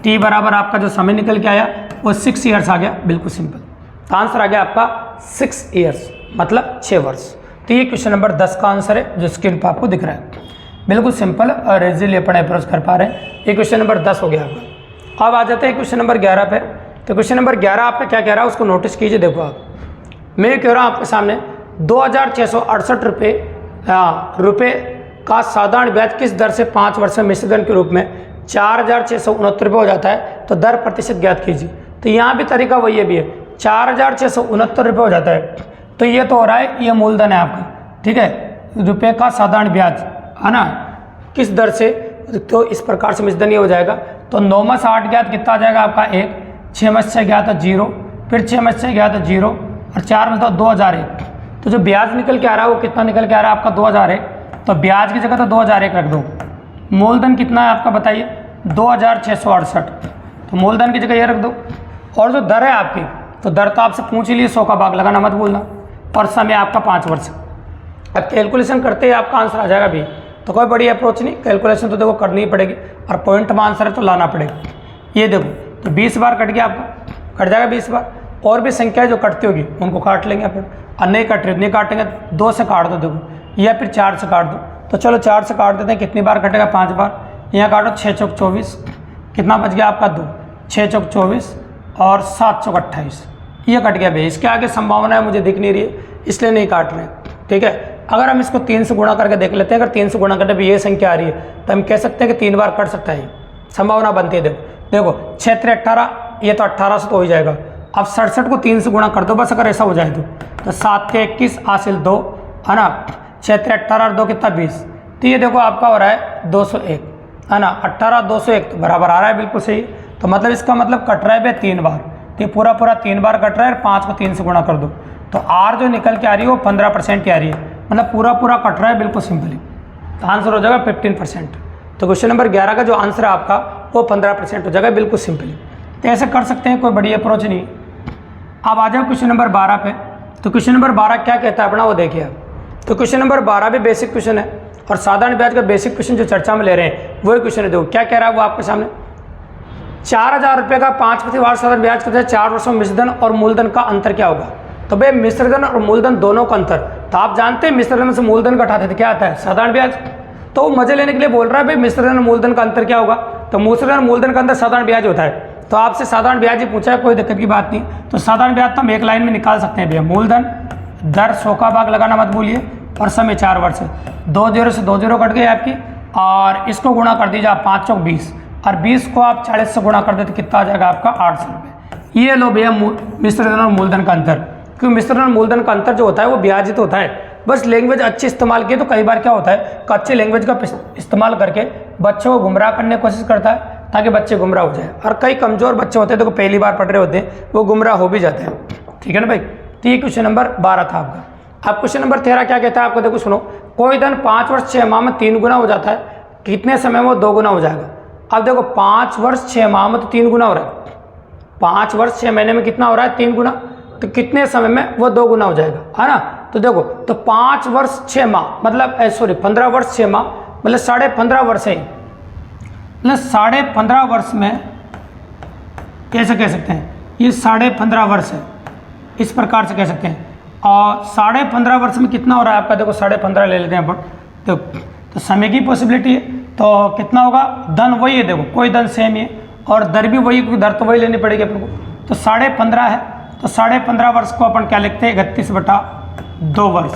टी बराबर आपका जो समय निकल के आया वो 6 ईयर्स आ गया, बिल्कुल सिंपल। तो आंसर आ गया आपका 6 ईयर्स मतलब 6 वर्ष। तो ये क्वेश्चन नंबर 10 का आंसर है जो स्क्रीन पर आपको दिख रहा है, बिल्कुल सिंपल और इजीली अपन अप्रोच कर पा रहे हैं। ये क्वेश्चन नंबर 10 हो गया आपका। अब आ जाते हैं क्वेश्चन नंबर 11 पे। तो क्वेश्चन नंबर 11 आपका क्या कह रहा है उसको नोटिस कीजिए। देखो आप, मैं कह रहा हूँ आपके सामने 2668 रुपये का साधारण ब्याज किस दर से 5 वर्ष में मिश्रधन के रूप में 4669 रुपये हो जाता है, तो दर प्रतिशत ज्ञात कीजिए। तो यहाँ भी तरीका वही है भी है, 4669 रुपये हो जाता है, तो ये तो हो रहा है, ये मूलधन है आपका, ठीक है, रुपये का साधारण ब्याज है ना, किस दर से, तो इस प्रकार से मिश्रधन ये हो जाएगा। तो 9 में से 8 ज्ञात कितना आ जाएगा आपका 1, 6 में से 6 ज्ञात है 0, फिर 6 में से 6 ज्ञात है 0 और 4 में से 2001। तो जो ब्याज निकल के आ रहा है वो कितना निकल के आ रहा है आपका 2001, तो ब्याज की जगह तो 2001 रख दो। मूलधन कितना है आपका बताइए 2668, तो मूलधन की जगह ये रख दो। और जो दर है आपकी, तो दर तो आपसे पूछ ही लिए, 100 का भाग लगाना मत भूलना, और समय आपका 5 वर्ष। अब कैलकुलेशन करते ही आपका आंसर आ जाएगा भी, तो कोई बड़ी अप्रोच नहीं, कैलकुलेशन तो देखो करनी ही पड़ेगी, और पॉइंट में आंसर है तो लाना पड़ेगा। ये देखो, तो 20 बार कट गया आपका, कट जाएगा 20 बार। और भी संख्याएं जो कटती होगी उनको काट लेंगे अपन, और नहीं कट रही नहीं काटेंगे, 2 से काट दो देखो, या फिर 4 से काट दो। तो चलो 4 से काट देते हैं, कितनी बार कटेगा 5 बार। यहाँ काटो 6 चौक 24, कितना बच गया आपका 2, 6 चौक 24 और 7 चौक 28, ये कट गया भाई। इसके आगे संभावना है मुझे दिख नहीं रही है, इसलिए नहीं काट रहे, ठीक है। अगर हम इसको 3 से गुणा करके देख लेते हैं, अगर 3 से गुणा करके भी ये संख्या आ रही है तो हम कह सकते हैं कि 3 बार कट सकता है, संभावना बनती है। देखो 6 3 18, ये तो 18 से तो हो ही जाएगा। अब 67 को 3 से गुणा कर दो बस, अगर ऐसा हो जाए तो 7 के 21 हासिल 2 है ना, 6 3 18 और 2 कितना 20, तो ये देखो आपका हो रहा है 201 है ना, 18 201 तो बराबर आ रहा है, बिल्कुल सही। तो मतलब इसका मतलब कट रहा है भाई 3 बार, तो ये पूरा 3 बार कट रहा है, 5 को 3 से गुणा कर दो, तो आर जो निकल के आ रही है वो 15% की आ रही है, मतलब पूरा कट रहा है, बिल्कुल सिंपली। तो आंसर हो जाएगा 15%। तो क्वेश्चन नंबर 11 का जो आंसर है आपका वो 15% हो जाएगा, बिल्कुल सिंपली। तो ऐसे कर सकते हैं, कोई बड़ी अप्रोच नहीं। अब आ जाओ क्वेश्चन नंबर 12 पे। तो क्वेश्चन नंबर 12 क्या कहता है अपना वो देखिए आप। तो क्वेश्चन नंबर 12 भी बेसिक क्वेश्चन है, और साधारण ब्याज का बेसिक क्वेश्चन जो चर्चा में ले रहे हैं वही क्वेश्चन है। देखो क्या कह रहा है वो आपके सामने, 4000 रुपये का 5% वार्षिक साधारण ब्याज करते हैं 4 वर्षों में मिश्रधन और मूलधन का अंतर क्या होगा। तो भाई मिश्रधन और मूलधन दोनों का अंतर, तो आप जानते हैं मिश्रधन से मूलधन घटाते थे क्या आता है, साधारण ब्याज। तो वो मजे लेने के लिए बोल रहा है भाई मिश्रधन और मूलधन का अंतर क्या होगा, तो मिश्रधन और मूलधन का अंतर साधारण ब्याज होता है। तो आपसे साधारण ब्याज ही पूछा है, कोई दिक्कत की बात नहीं। तो साधारण ब्याज तो हम एक लाइन में निकाल सकते हैं भैया, मूलधन दर 100 का भाग लगाना मत भूलिए, और समय 4 वर्ष है। 2 0 से 2 0 कट गई आपकी, और इसको गुणा कर दीजिए आप 5 चौक 20, और 20 को आप 40 से गुणा कर दे तो कितना आ जाएगा आपका 800 रुपये। ये लो भैया मिश्रधन और मूलधन का अंतर, क्योंकि मिश्रधन और मूलधन का अंतर जो होता है वो ब्याजित होता है। बस लैंग्वेज अच्छी इस्तेमाल किए तो कई बार क्या होता है, अच्छी लैंग्वेज का इस्तेमाल करके बच्चों को गुमराह करने की कोशिश करता है ताकि बच्चे गुमराह हो जाए, और कई कमज़ोर बच्चे होते हैं तो पहली बार पढ़ रहे होते हैं वो गुमराह हो भी जाते हैं, ठीक है ना भाई। तो ये क्वेश्चन नंबर 12 था आपका। अब क्वेश्चन नंबर 13 क्या कहता है आपको, देखो सुनो, कोई धन 5 वर्ष 6 माह में 3 गुना हो जाता है, कितने समय में वो 2 गुना हो जाएगा। अब देखो 5 वर्ष 6 माह में तो 3 गुना हो रहा है, 5 वर्ष 6 महीने में कितना हो रहा है 3 गुना, तो कितने समय में वो 2 गुना हो जाएगा, है ना। तो देखो, तो 5 वर्ष 6 माह मतलब 15 वर्ष 6 माह मतलब 15.5 वर्ष है, मतलब 15.5 वर्ष में कैसे कह सकते हैं, ये 15.5 वर्ष है, इस प्रकार से कह सकते हैं। और 15.5 वर्ष में कितना हो रहा है आपका, देखो 15.5 ले लेते हैं अपन, तो समय की पॉसिबिलिटी है, तो कितना होगा, धन वही है, देखो कोई धन सेम ही है, और दर भी वही, क्योंकि दर तो वही लेनी पड़ेगी अपन को। तो 15.5 है, तो 15.5 वर्ष को अपन क्या लिखते हैं 31/2 वर्ष।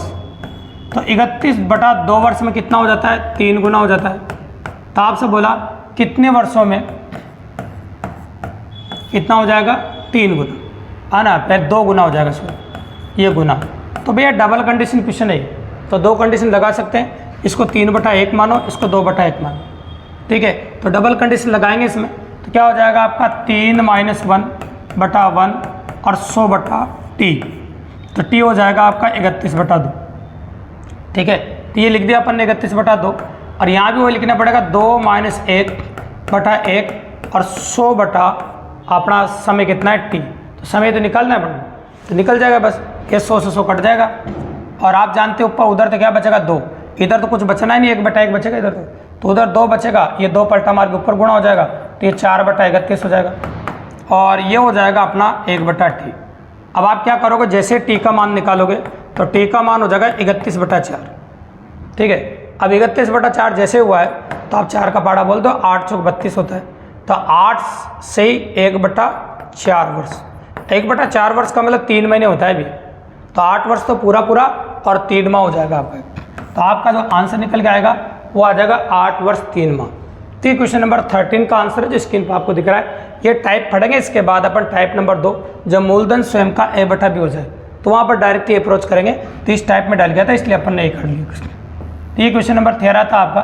तो 31/2 वर्ष में कितना हो जाता है 3 गुना हो जाता है। तो आपसे बोला कितने वर्षों में कितना हो जाएगा 3 गुना, है ना, फिर 2 गुना हो जाएगा सर, ये गुना। तो भैया डबल कंडीशन क्वेश्चन है, तो 2 कंडीशन लगा सकते हैं, इसको 3/1 मानो, इसको 2/1 मानो, ठीक है। तो डबल कंडीशन लगाएंगे इसमें, तो क्या हो जाएगा आपका 3 - 1/1 और 100/t, तो t हो जाएगा आपका 31/2, ठीक है। तो ये लिख दिया अपन ने 31/2, और यहाँ भी वही लिखना पड़ेगा 2 - 1/1 और 100 अपना समय कितना है t, तो समय तो निकालना है अपन, तो निकल जाएगा बस, ये 100 से 100 कट जाएगा। और आप जानते हो ऊपर उधर तो क्या बचेगा 2, इधर तो कुछ बचना ही नहीं, 1/1 बचेगा इधर, तो उधर 2 बचेगा, ये 2 पलटा मार के ऊपर गुणा हो जाएगा, तो ये 4/31 हो जाएगा और ये हो जाएगा अपना 1/t। अब आप क्या करोगे, जैसे t का मान निकालोगे तो t का मान हो जाएगा 31/4। ठीक है, अब 31/4 जैसे हुआ है तो आप 4 का पाड़ा बोल दो, 8 चौक 32 होता है, तो 8 से ही 1/4 वर्ष। 1/4 वर्ष का मतलब 3 महीने होता है भी, तो 8 वर्ष तो पूरा पूरा और 3 माह हो जाएगा आपका। तो आपका जो आंसर निकल के आएगा वो आ जाएगा 8 वर्ष 3 माह। तो ये क्वेश्चन नंबर 13 का आंसर है जो स्क्रीन पर आपको दिख रहा है। ये टाइप पढ़ेंगे, इसके बाद अपन टाइप नंबर 2 जब मूलधन स्वयं का a/b हो जाए तो वहाँ पर डायरेक्ट ही अप्रोच करेंगे। तो इस टाइप में डाल गया था इसलिए अपन ने ये कर लिया क्वेश्चन। तो ये क्वेश्चन नंबर 13 था आपका।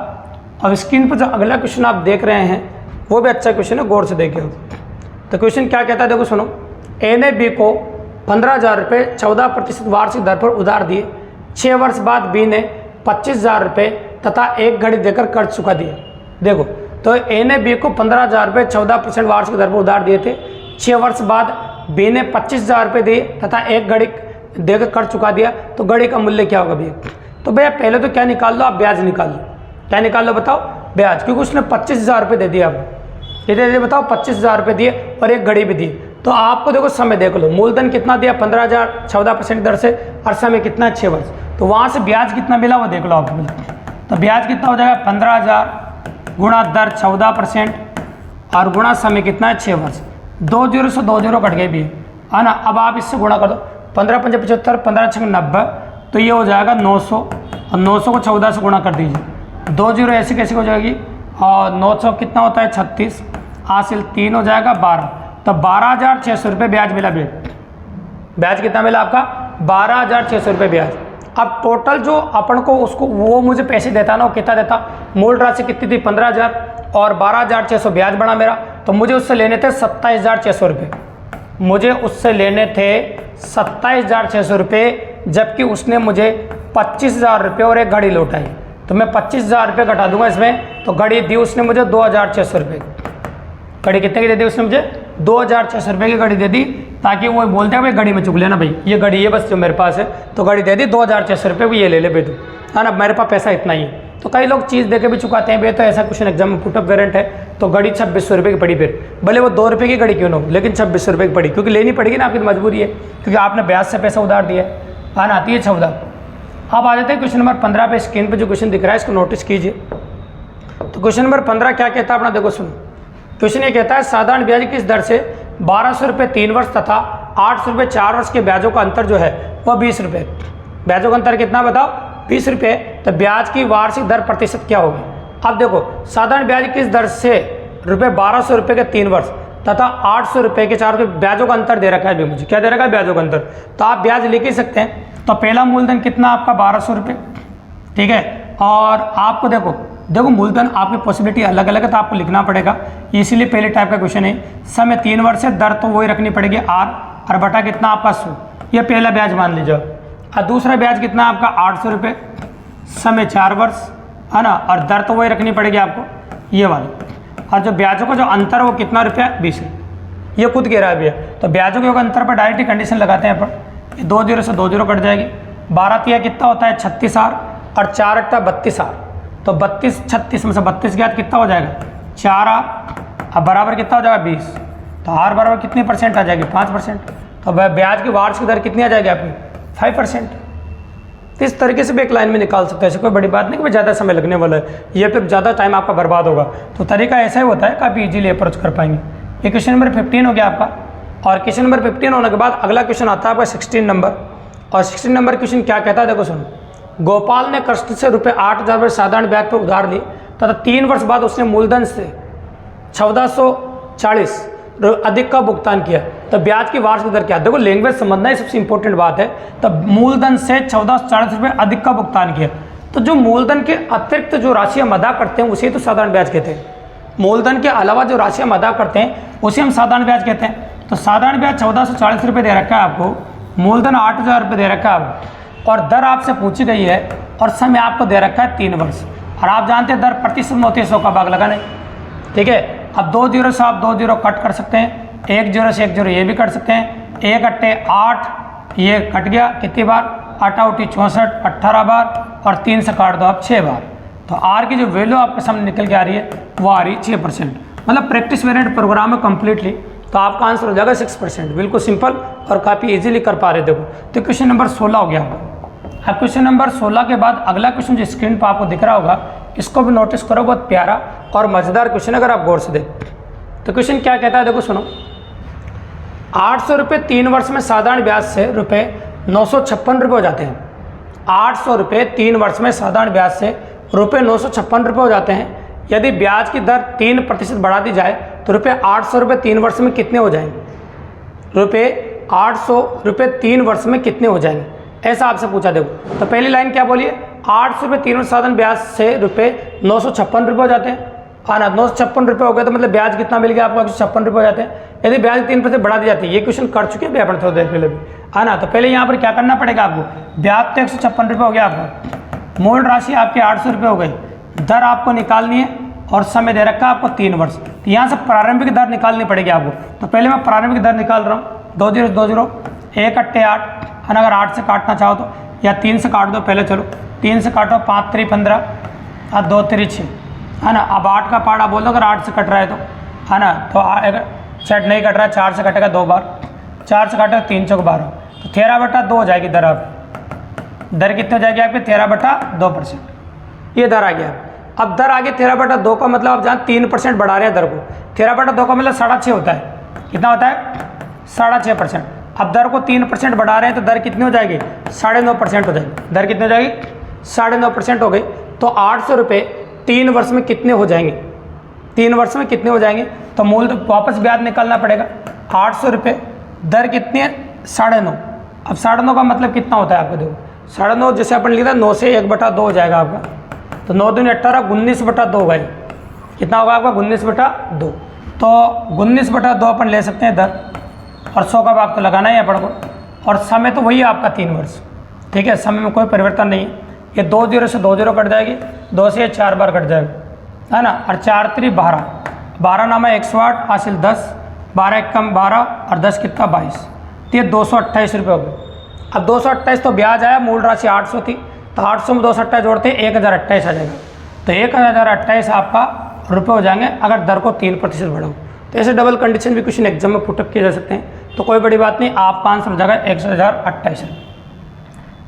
अब स्क्रीन पर जो अगला क्वेश्चन आप देख रहे हैं वो भी अच्छा क्वेश्चन है, गौर से देखिए। तो क्वेश्चन क्या कहता है देखो सुनो। ए ने बी को 15,000 रुपये 14% वार्षिक दर पर उधार दिए। 6 वर्ष बाद बी ने 25,000 रुपये तथा 1 घड़ी देकर कर्ज चुका दिया। देखो, तो ए ने बी को 15,000 रुपये 14% वार्षिक दर पर उधार दिए थे। 6 वर्ष बाद बी ने 25,000 रुपये दिए तथा 1 घड़ी देकर कर्ज चुका दिया। तो घड़ी का मूल्य क्या होगा भैया? तो भैया पहले तो क्या निकाल लो, आप ब्याज निकाल लो। क्या निकाल लो बताओ? ब्याज, क्योंकि उसने 25,000 रुपये दे दिया। आपको ये दे बताओ 25,000 रुपये दिए और 1 घड़ी भी दी। तो आपको देखो समय देख लो, मूलधन कितना दिया 15,000 14% दर से और समय कितना है 6 वर्ष। तो वहाँ से ब्याज कितना मिला वो देख लो आपको। तो ब्याज कितना हो जाएगा 15,000 गुणा दर 14% और गुणा समय कितना है 6 वर्ष। 2 जीरो से 2 जीरो कट गए भी है ना। अब आप इससे गुणा कर दो, 15 × 5 = 75, 15 × 6 = 90, तो ये हो जाएगा 900 और 900 को 14 से गुणा कर दीजिए। 2 जीरो ऐसे कैसे हो जाएगी और 900 कितना होता है 36, हासिल 3 हो जाएगा 12, तो 12,600 रुपये ब्याज मिला। ब्याज कितना मिला आपका 12,600 रुपये ब्याज। अब टोटल जो अपन को उसको वो मुझे पैसे देता ना, वो कितना देता, मूल राशि कितनी थी 15,000 और 12,600 ब्याज बना मेरा, तो मुझे उससे लेने थे 27,600 रुपये। मुझे उससे लेने थे 27,600 रुपये, जबकि उसने मुझे 25,000 रुपये और 1 घड़ी लौटाई। तो मैं 25,000 रुपये घटा दूंगा इसमें। तो घड़ी दी उसने मुझे 2,600 रुपये। घड़ी कितने की दे दी उसने मुझे 2,600 रुपये की घड़ी दे दी, ताकि वो बोलते हैं भाई घड़ी में चुक लेना भाई, ये घड़ी ये बस जो मेरे पास है। तो घड़ी दे दी 2,600 रुपये को, ये ले ले भाई तू, है ना, मेरे पास पैसा इतना ही है। तो कई लोग चीज़ देके भी चुकाते हैं भाई। तो ऐसा क्वेश्चन एग्जाम में पुटअप वेरिएंट है। तो घड़ी 2600 रुपये की पड़ी, फिर भले वो 2 रुपये की घड़ी क्यों ना हो, लेकिन 2600 रुपये की पड़ी, क्योंकि लेनी पड़ेगी ना, आपकी तो मजबूरी है, क्योंकि आपने ब्याज से पैसा उधार दिया है ना। आती है 14। अब आ जाते हैं क्वेश्चन नंबर 15 पे। स्क्रीन पे जो क्वेश्चन दिख रहा है इसको नोटिस कीजिए। तो क्वेश्चन नंबर 15 क्या कहता है अपना, देखो सुनो। क्वेश्चन ये कहता है साधारण ब्याज किस दर से 1,200 रुपये 3 वर्ष तथा 800 रुपये 4 वर्ष के ब्याजों का अंतर जो है वह 20 रुपये। ब्याजों का अंतर कितना बताओ 20 रुपये। तो ब्याज की वार्षिक दर प्रतिशत क्या होगी? अब देखो, साधारण ब्याज किस दर से ₹1,200 रुपये के 3 वर्ष तथा 800 रुपये के 4 रुपये ब्याजों का अंतर दे रखा है। मुझे क्या दे रखा है? ब्याजों का अंतर। तो आप ब्याज लिख ही सकते हैं। तो पहला मूलधन कितना आपका 1,200 रुपये, ठीक है। और आपको देखो मूलधन आपकी पॉसिबिलिटी अलग अलग है, तो आपको लिखना पड़ेगा, इसीलिए पहले टाइप का क्वेश्चन है। समय 3 वर्ष है, दर तो वही रखनी पड़ेगी R और बटा कितना आपका 100, ये पहला ब्याज मान लीजिए। और दूसरा ब्याज कितना आपका 800 रुपये, समय 4 वर्ष, है ना, और दर तो वही रखनी पड़ेगी आपको, ये वाली। और जो ब्याजों का जो अंतर है वो कितना रुपया 20 है, ये खुद कह रहा है भैया। तो ब्याजों के अंतर पर डायरेक्ट कंडीशन लगाते हैं अपन। 2 जीरो से 2 जीरो कट जाएगी। 12 तिया कितना होता है 36R और 4 अट्टा 32R। तो 32 36 में से 32 गया कितना हो जाएगा 4R, अब बराबर कितना हो जाएगा 20। तो R बराबर कितनी % आ जाएगी 5%। तो ब्याज की वार्षिक दर कितनी आ जाएगी आपकी 5%। तो इस तरीके से भी एक लाइन में निकाल सकते हैं, ऐसे कोई बड़ी बात नहीं कि भाई ज़्यादा समय लगने वाला है, ये फिर ज़्यादा टाइम आपका बर्बाद होगा। तो तरीका ऐसा ही होता है, काफ़ी इजीली अप्रोच कर पाएंगे। ये क्वेश्चन नंबर 15 हो गया आपका। और क्वेश्चन नंबर 15 होने के बाद अगला क्वेश्चन आता है आपका 16 नंबर। और 16 नंबर क्वेश्चन क्या कहता है देखो सुनो। गोपाल ने कष्ट से ₹8,000 साधारण ब्याज पर उधार लिए तथा 3 वर्ष बाद उसने मूलधन से 1440 अधिक का भुगतान किया। तो ब्याज की वार्षिक दर क्या? देखो लैंग्वेज समझना ही सबसे इंपॉर्टेंट बात है। तो मूलधन से 1440 रुपये अधिक का भुगतान किया। तो जो मूलधन के अतिरिक्त जो राशि हम अदा करते हैं उसे तो साधारण ब्याज कहते हैं। मूलधन के अलावा जो राशि हम अदा करते हैं उसे हम साधारण ब्याज कहते हैं। तो साधारण ब्याज 1440 रुपये दे रखा है आपको, मूलधन 8,000 रुपये दे रखा है आपको, और दर आपसे पूछी गई है और समय आपको दे रखा है 3 वर्ष। और आप जानते हैं दर प्रतिशत में होती है 100 का भाग लगाने, ठीक है। अब 2 जीरो से आप 2 जीरो कट कर सकते हैं, 1 जीरो से 1 जीरो ये भी कट सकते हैं। 1 अट्टे 8, ये कट गया कितनी बार 8 उठी 64 18 बार, और 3 से काट दो आप 6 बार। तो आर की जो वैल्यू आपके सामने निकल के आ रही है वो आ रही है 6%। मतलब प्रैक्टिस वेरिएंट प्रोग्राम है कम्प्लीटली, तो आपका आंसर हो जाएगा 6%। बिल्कुल सिंपल और काफ़ी इजीली कर पा रहे देखो। तो क्वेश्चन नंबर 16 हो गया आपका। अब क्वेश्चन नंबर 16 के बाद अगला क्वेश्चन जो स्क्रीन पर आपको दिख रहा होगा, इसको भी नोटिस करो, बहुत प्यारा और मज़ेदार क्वेश्चन अगर आप गौर से देखो। तो क्वेश्चन क्या कहता है देखो सुनो। 800 रुपये 3 वर्ष में साधारण ब्याज से रुपये 956 रुपये हो जाते हैं। 800 रुपये 3 वर्ष में साधारण ब्याज से रुपये 956 रुपये हो जाते हैं। यदि ब्याज की दर 3% बढ़ा दी जाए तो रुपये 800 रुपये 3 वर्ष में कितने हो जाएंगे? रुपये 800 रुपये 3 वर्ष में कितने हो जाएंगे, ऐसा आपसे पूछा। देखो तो पहली लाइन क्या बोलिए, 800 रुपये 3 वर्ष साधारण ब्याज से रुपये 956 रुपये हो जाते हैं। हाँ ना, 956 रुपये हो गए तो मतलब ब्याज कितना मिल गया आपको? 156 रुपये हो जाते हैं। यदि ब्याज 3% बढ़ा दी जाती है, ये क्वेश्चन कर चुके हैं अपन थोड़ी देर पहले भी, है ना। तो पहले यहाँ पर क्या करना पड़ेगा आपको, ब्याज तो 156 रुपये हो गया आपका, मूल राशि आपके 800 रुपये हो गई, दर आपको निकालनी है और समय दे रखा है आपको 3 वर्ष। तो यहाँ से प्रारंभिक दर निकालनी पड़ेगी आपको। तो पहले मैं प्रारंभिक दर निकाल रहा हूँ, 20 20 1 8 8, है ना। अगर 8 से काटना चाहो तो, या 3 से काट दो पहले, चलो 3 से काटो, 5 3 15 और 2 3 6, है ना। अब 8 का पार्ट आप बोल दो अगर 8 से कट रहा है तो, है ना। तो अगर सेट नहीं कट रहा है, 4 से कटेगा 2 बार, 4 से काटेगा 3 चौक 12, तो 13/2 हो जाएगी दर। आप दर कितनी हो जाएगी आपकी? 13/2%। ये दर आ गया। अब दर आगे 13/2 का मतलब आप जहाँ 3% बढ़ा रहे हैं दर को, 13/2 का मतलब 6.5 होता है। कितना होता है? 6.5%। अब दर को 3% बढ़ा रहे हैं तो दर कितनी हो जाएगी? 9.5% हो जाएगी। दर कितनी हो जाएगी? 9.5% हो गई। तो 800 रुपये 3 वर्ष में कितने हो जाएंगे? 3 वर्ष में कितने हो जाएंगे? तो मूल तो वापस ब्याज निकालना पड़ेगा। 800 रुपये, दर कितनी है? 9.5। अब 9.5 का मतलब कितना होता है आपको? देखो 9.5 जैसे अपन लिखा 9 से 1/2 हो जाएगा आपका। तो 9 दूनी 18, 19/2 गए। कितना होगा आपका? 19/2। तो 19/2 अपन ले सकते हैं दर, और 100 का भाग तो लगाना ही है अपन को। और समय तो वही है आपका 3 वर्ष, ठीक है। समय में कोई परिवर्तन नहीं है। ये 2 0 से 2 0 कट जाएगी, 2 से 4 बार कट जाएगा, है ना। और 4 3 12, 12 नामा 108 हासिल 10, 12 1 कम 12 और 10 कितना 22। तो ये 228 रुपये हो गए। अब 228 तो ब्याज आया, मूल राशि 800 थी, तो 800 में 228 जोड़ते 1028 आ जाएगा। तो 1028 आपका रुपये हो जाएंगे अगर दर को 3% बढ़ाओ। तो ऐसे डबल कंडीशन भी क्वेश्चन एग्जाम में पुटअप किए जा सकते हैं। तो कोई बड़ी बात नहीं, आपका आंसर हो जाएगा 1028।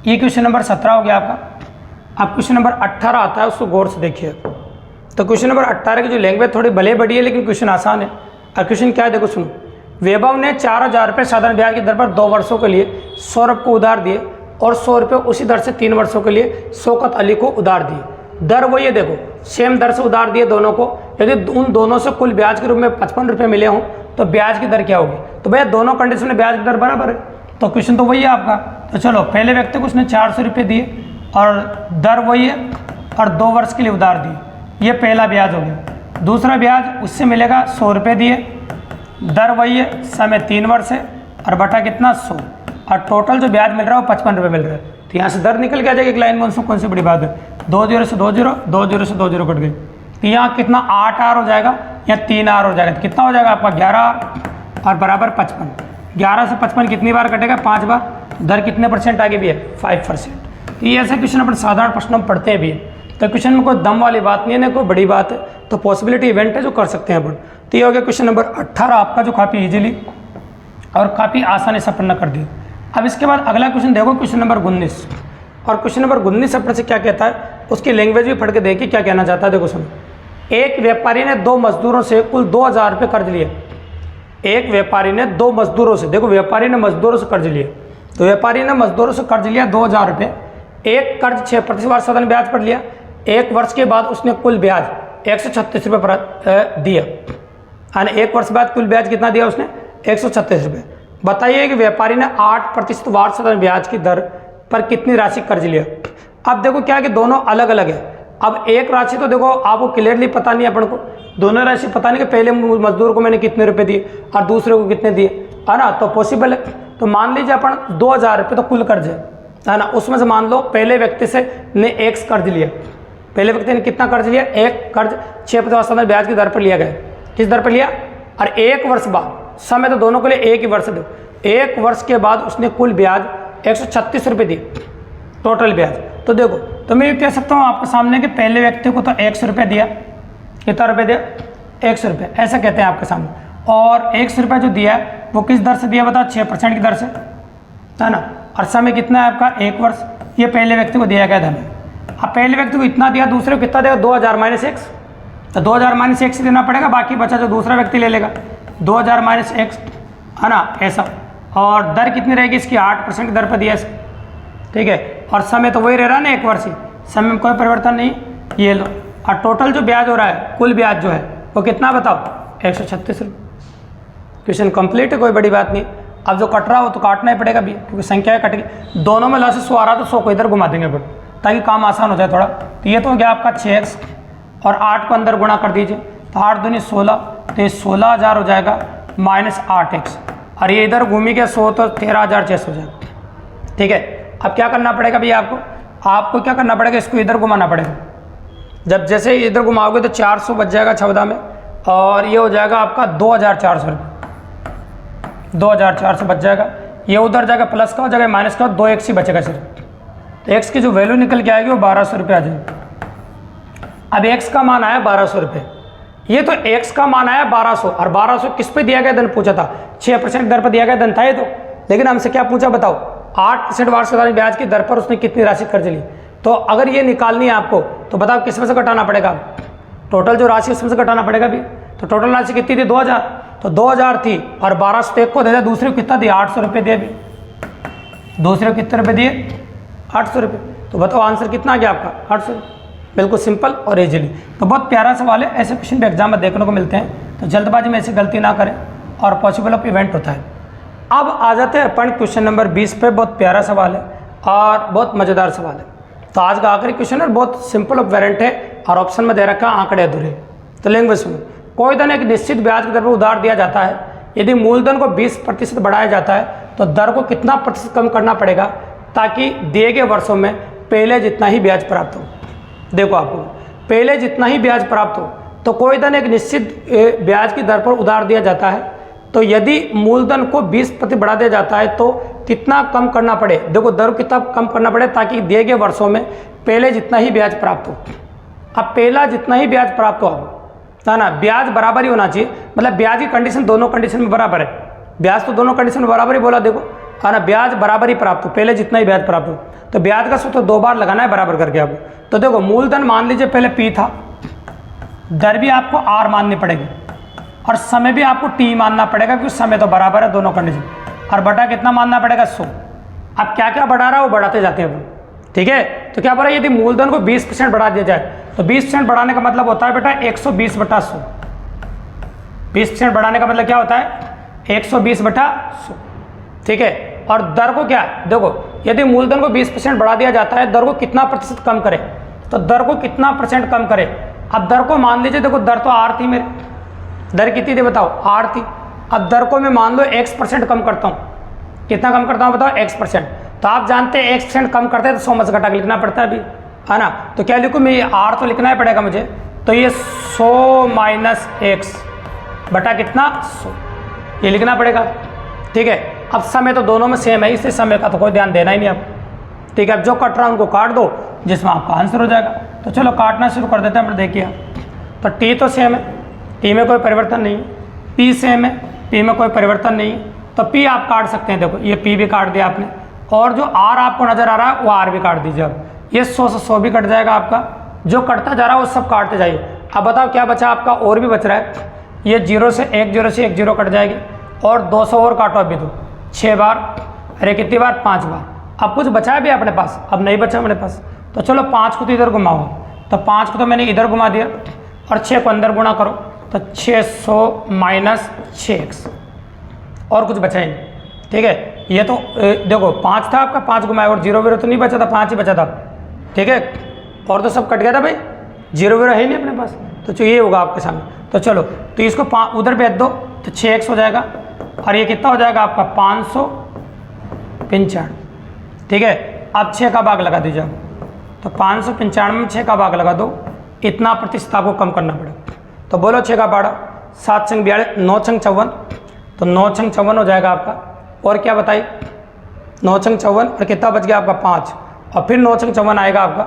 ये क्वेश्चन नंबर 17 हो गया आपका। अब क्वेश्चन नंबर 18 आता है, उसको गौर से देखिए। तो क्वेश्चन नंबर 18 की जो लैंग्वेज थोड़ी भले बड़ी है, लेकिन क्वेश्चन आसान है। और क्वेश्चन क्या है देखो सुनो। वैभव ने 4000 रुपये साधारण ब्याज की दर पर 2 वर्षों के लिए 100 रुपये को उधार दिए और 100 रुपये उसी दर से 3 वर्षों के लिए शौकत अली को उधार दिए। दर वही है, देखो सेम दर से उधार दिए दोनों को। यदि उन दोनों से कुल ब्याज के रूप में 55 रुपये मिले हों तो ब्याज की दर क्या होगी? तो भैया दोनों कंडीशन में ब्याज की दर बराबर है, तो क्वेश्चन तो वही है आपका। तो चलो पहले व्यक्ति को उसने 400 रुपये दिए और दर वही है और 2 वर्ष के लिए उधार दिए, ये पहला ब्याज हो गया। दूसरा ब्याज उससे मिलेगा 100 रुपये दिए, दर वही है, समय 3 वर्ष है और बटा कितना 100, और टोटल जो ब्याज मिल रहा है वो 55 रुपये मिल रहा है। तो यहाँ से दर निकल के आ जाएगी एक लाइन में, उसमें कौन सी बड़ी बात है। 2 0 से 2 0, 2 0 से 2 0 कट गई। तो यहाँ कितना 8 R हो जाएगा या 3 R हो जाएगा। तो कितना हो जाएगा आपका 11 और बराबर 55। 11 से 55 कितनी बार कटेगा? 5 बार। दर कितने % आगे भी है? 5%। तो ये ऐसे क्वेश्चन अपन साधारण प्रश्नों में पढ़ते हैं भी है। तो क्वेश्चन में कोई दम वाली बात नहीं है, ना कोई बड़ी बात है, तो पॉसिबिलिटी इवेंट है जो कर सकते हैं अपन। तो ये हो गया क्वेश्चन नंबर 18 आपका, जो काफ़ी इजीली और काफ़ी आसानी से अपन ने कर दिया। अब इसके बाद अगला क्वेश्चन देखो, क्वेश्चन नंबर 19। और क्वेश्चन नंबर 19 अपन से क्या कहता है, उसकी लैंग्वेज भी पढ़ के देखिए क्या कहना चाहता है। देखो सुनो। एक व्यापारी ने 2 मजदूरों से कुल 2000 रुपये कर्ज लिए। एक व्यापारी ने 2 मजदूरों से, देखो व्यापारी ने मजदूरों से कर्ज लिया, तो व्यापारी ने मजदूरों से कर्ज लिया 2000 रुपये। एक कर्ज 6% साधारण ब्याज पर लिया। 1 वर्ष के बाद उसने कुल ब्याज 136 रुपये पर दिया। यानी 1 वर्ष बाद कुल ब्याज कितना दिया उसने? 136 रुपये। बताइए कि व्यापारी ने 8% वार्षिक साधारण ब्याज की दर पर कितनी राशि कर्ज लिया। अब देखो क्या है कि दोनों अलग अलग है। अब एक राशि तो देखो आपको क्लियरली पता नहीं है अपन को, दोनों राशि पता नहीं कि पहले मजदूर को मैंने कितने रुपए दिए और दूसरे को कितने दिए, है ना। तो पॉसिबल है। तो मान लीजिए अपन 2000 रुपये तो कुल कर्ज है ना। उसमें से मान लो पहले व्यक्ति से ने X कर्ज लिया। पहले व्यक्ति ने कितना कर्ज लिया? 1 कर्ज 6% ब्याज की दर पर लिया गया। किस दर पर लिया? और 1 वर्ष बाद, समय तो दोनों के लिए 1 ही वर्ष दो, 1 वर्ष के बाद उसने कुल ब्याज 136 रुपये दिए, टोटल ब्याज। तो देखो, तो तो मैं ये कह सकता हूँ आपके सामने कि पहले व्यक्ति को तो 100 रुपये दिया, कितना रुपये दिया, 100 रुपये, ऐसा कहते हैं आपके सामने। और 100 रुपये जो दिया है वो किस दर से दिया बताओ, 6% की दर से, है ना। और समय कितना है आपका, 1 वर्ष। ये पहले व्यक्ति को दिया गया धन है। अब पहले व्यक्ति को इतना दिया, दूसरे को कितना देगा, 2000 - 1, तो 2000 - 1 से देना पड़ेगा, बाकी बचा जो दूसरा व्यक्ति ले लेगा 2000 - 1, है ना, ऐसा। और दर कितनी रहेगी इसकी, 8% की दर पर दिया इसको, ठीक है। और समय तो वही रह रहा है ना, 1 वर्ष ही, समय में कोई परिवर्तन नहीं। ये लो, और टोटल जो ब्याज हो रहा है, कुल ब्याज जो है वो कितना बताओ, 136 रुपये। क्वेश्चन कंप्लीट है, कोई बड़ी बात नहीं। अब जो कट रहा हो तो काटना ही पड़ेगा भी, क्योंकि संख्या कट गई। दोनों में लॉस 100 आ रहा तो 100 को इधर घुमा देंगे फिर, ताकि काम आसान हो जाए थोड़ा। तो ये तो हो गया आपका 6x, और 8 को अंदर गुणा कर दीजिए, तो 8 दूनी 16, तो ये 16,000 हो जाएगा -8x। और ये इधर घूमी गया 100, तो 13,600 हो जाएगा, ठीक है। अब क्या करना पड़ेगा भैया आपको क्या करना पड़ेगा, इसको इधर घुमाना पड़ेगा। जब जैसे इधर घुमाओगे तो 400 बच जाएगा 14 में, और ये हो जाएगा आपका 2,400 रुपये, 2,400 बच जाएगा। ये उधर जाएगा प्लस का हो जाएगा, माइनस का 2x ही बचेगा सिर्फ। तो x की जो वैल्यू निकल के आएगी वो 1200 रुपये आ जाएगी। अब x का मान आया 1200 रुपये, ये तो x का मान आया 1200, और 1200 किस पे दिया गया धन पूछा था, 6% दर पर दिया गया धन था ये तो। लेकिन हमसे क्या पूछा बताओ, 8% वार्षिक ब्याज की दर पर उसने कितनी राशि कर्ज ली। तो अगर ये निकालनी है आपको, तो बताओ किस में से घटाना पड़ेगा, टोटल जो राशि उसमें से घटाना पड़ेगा भी। तो टोटल राशि कितनी थी, 2000, तो 2000 थी, और 1200 एक को दे दिया, दूसरे को कितना दिया, 800 रुपये दिए भी। दूसरे को कितने रुपये दिए, 800 रुपये। तो बताओ आंसर कितना आ गया आपका, 800। बिल्कुल सिंपल और इजीली। तो बहुत प्यारा सवाल है, ऐसे क्वेश्चन भी एग्जाम में देखने को मिलते हैं, तो जल्दबाजी में ऐसी गलती ना करें, और पॉसिबल ऑफ इवेंट होता है। अब आ जाते हैं अपन क्वेश्चन नंबर 20 पे। बहुत प्यारा सवाल है और बहुत मज़ेदार सवाल है। तो आज का आखिरी क्वेश्चन है, बहुत सिंपल ऑफ वेरिएंट है, और ऑप्शन में दे रखा है आंकड़े अधूरे। तो लैंग्वेज सुनो, कोई धन एक निश्चित ब्याज की दर पर उधार दिया जाता है। यदि मूलधन को 20% बढ़ाया जाता है तो दर को कितना प्रतिशत कम करना पड़ेगा, ताकि दिए गए वर्षों में पहले जितना ही ब्याज प्राप्त हो। देखो आपको पहले जितना ही ब्याज प्राप्त हो, तो कोई धन एक निश्चित ब्याज की दर पर उधार दिया जाता है, तो यदि मूलधन को 20% बढ़ा दिया जाता है तो कितना कम करना पड़े। देखो दर को कितना कम करना पड़े, ताकि दिए गए वर्षों में पहले जितना ही ब्याज प्राप्त हो। अब पहला जितना ही ब्याज प्राप्त हो, है ना, ब्याज बराबर ही होना चाहिए, मतलब ब्याज की कंडीशन दोनों कंडीशन में बराबर है। ब्याज तो दोनों कंडीशन में बराबर ही बोला, देखो, है ना, ब्याज बराबर ही प्राप्त हो, पहले जितना ही ब्याज प्राप्त हो। तो ब्याज का सूत्र 2 बार लगाना है बराबर करके आपको। तो देखो मूलधन मान लीजिए पहले P था, दर भी आपको R माननी पड़ेगी, और समय भी आपको T मानना पड़ेगा, क्योंकि समय तो बराबर है दोनों कंडीशन। और बटा कितना मानना पड़ेगा, 100। अब क्या क्या बढ़ा रहा है वो बढ़ाते जाते हैं, ठीक है। तो क्या बोला, यदि मूलधन को 20% बढ़ा दिया जाए, तो 20% बढ़ाने का मतलब होता है बेटा 120/100। 20% बढ़ाने का मतलब क्या होता है, 120/100, ठीक है। और दर को क्या, देखो यदि मूलधन को 20% बढ़ा दिया जाता है, दर को कितना प्रतिशत कम करे, तो दर को कितना % कम करे। अब दर को मान लीजिए, देखो दर तो R थी मेरी, दर कितनी थी बताओ, R थी। अब दर को मैं मान लो X% कम करता हूँ, कितना कम करता हूँ बताओ, X%। तो आप जानते हैं X% कम करते हैं तो 100 में से घटा के लिखना पड़ता है अभी, है ना। तो क्या लिखूँ मैं, R तो लिखना ही पड़ेगा मुझे, तो ये 100 - X बटा कितना, 100, ये लिखना पड़ेगा, ठीक है। अब समय तो दोनों में सेम है, इसलिए समय का तो कोई ध्यान देना ही नहीं आप, ठीक है। अब जो कट रहा है उनको काट दो, जिसमें आपका आंसर हो जाएगा। तो चलो काटना शुरू कर देते हैं हम। देखिए तो T तो सेम है, T में कोई परिवर्तन नहीं है, P सेम है, P में कोई परिवर्तन नहीं है, तो P आप काट सकते हैं। देखो ये P भी काट दिया आपने, और जो R आपको नज़र आ रहा है वो R भी काट दीजिए। अब ये 100 से 100 भी कट जाएगा आपका, जो कटता जा रहा है वो सब काटते जाइए। अब बताओ क्या बचा आपका, और भी बच रहा है, ये 0 से 1 0 कट जाएगी, और 200 और काटो अभी तो 6 बार, अरे कितनी बार, 5 बार। अब कुछ बचा है भी अपने पास, अब नहीं बचा अपने पास, तो चलो 5 को तो इधर घुमाओ, तो 5 को तो मैंने इधर घुमा दिया, और 6 को अंदर गुणा करो, तो 600 - 6x, और कुछ बचा ही नहीं, ठीक है। ये तो देखो 5 था आपका, 5 घुमाया, और 0 तो नहीं बचा था, 5 ही बचा था, ठीक है। और तो सब कट गया था भाई, 0 है ही नहीं अपने पास, तो जो ये होगा आपके सामने। तो चलो तो इसको उधर भेज दो, तो 6x हो जाएगा, और ये कितना हो जाएगा आपका 595, ठीक है। अब 6 का भाग लगा दीजिए, तो 595 में 6 का भाग लगा दो, इतना प्रतिशत आपको कम करना पड़ेगा। तो बोलो 6 का बाड़ा, 7 छंग 42, 9 छंग 54, तो 9 छंग 54 हो जाएगा आपका। और क्या बताइए, 9 छंग 54, और कितना बच गया आपका 5, और फिर 9 छंग 54 आएगा आपका,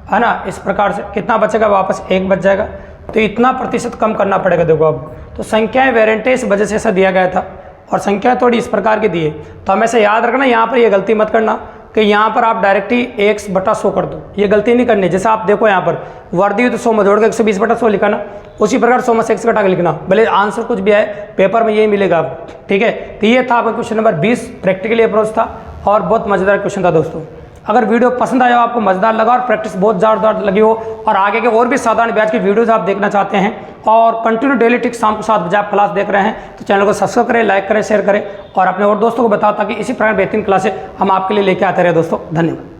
है ना। इस प्रकार से कितना बचेगा, वापस 1 बच जाएगा। तो इतना प्रतिशत कम करना पड़ेगा। देखो अब तो संख्याएं वेरिएंट इस वजह से ऐसा दिया गया था और संख्याएं थोड़ी इस प्रकार की दी है। तो हमें से याद रखना, यहाँ पर ये गलती मत करना कि यहाँ पर आप डायरेक्टली x/100 कर दो, ये गलती नहीं करनी। जैसे आप देखो यहाँ पर वर्दी हुई तो 100 में जोड़ के 120/100 लिखा ना, उसी प्रकार 100 में से x घटा के लिखना, भले आंसर कुछ भी आए पेपर में यही मिलेगा आपको, ठीक है। तो ये था आपका क्वेश्चन नंबर 20, प्रैक्टिकली अप्रोच था और बहुत मजेदार क्वेश्चन था दोस्तों। अगर वीडियो पसंद आया हो, आपको मजेदार लगा और प्रैक्टिस बहुत ज़्यादा लगी हो और आगे के और भी साधारण ब्याज की वीडियोस आप देखना चाहते हैं और कंटिन्यू डेली टिक्स शाम को 7 बजे आप क्लास देख रहे हैं, तो चैनल को सब्सक्राइब करें, लाइक करें, शेयर करें और अपने और दोस्तों को बताओ ताकि इसी प्रकार बेहतरीन क्लासें हम आपके लिए लेके आते रहे दोस्तों। धन्यवाद।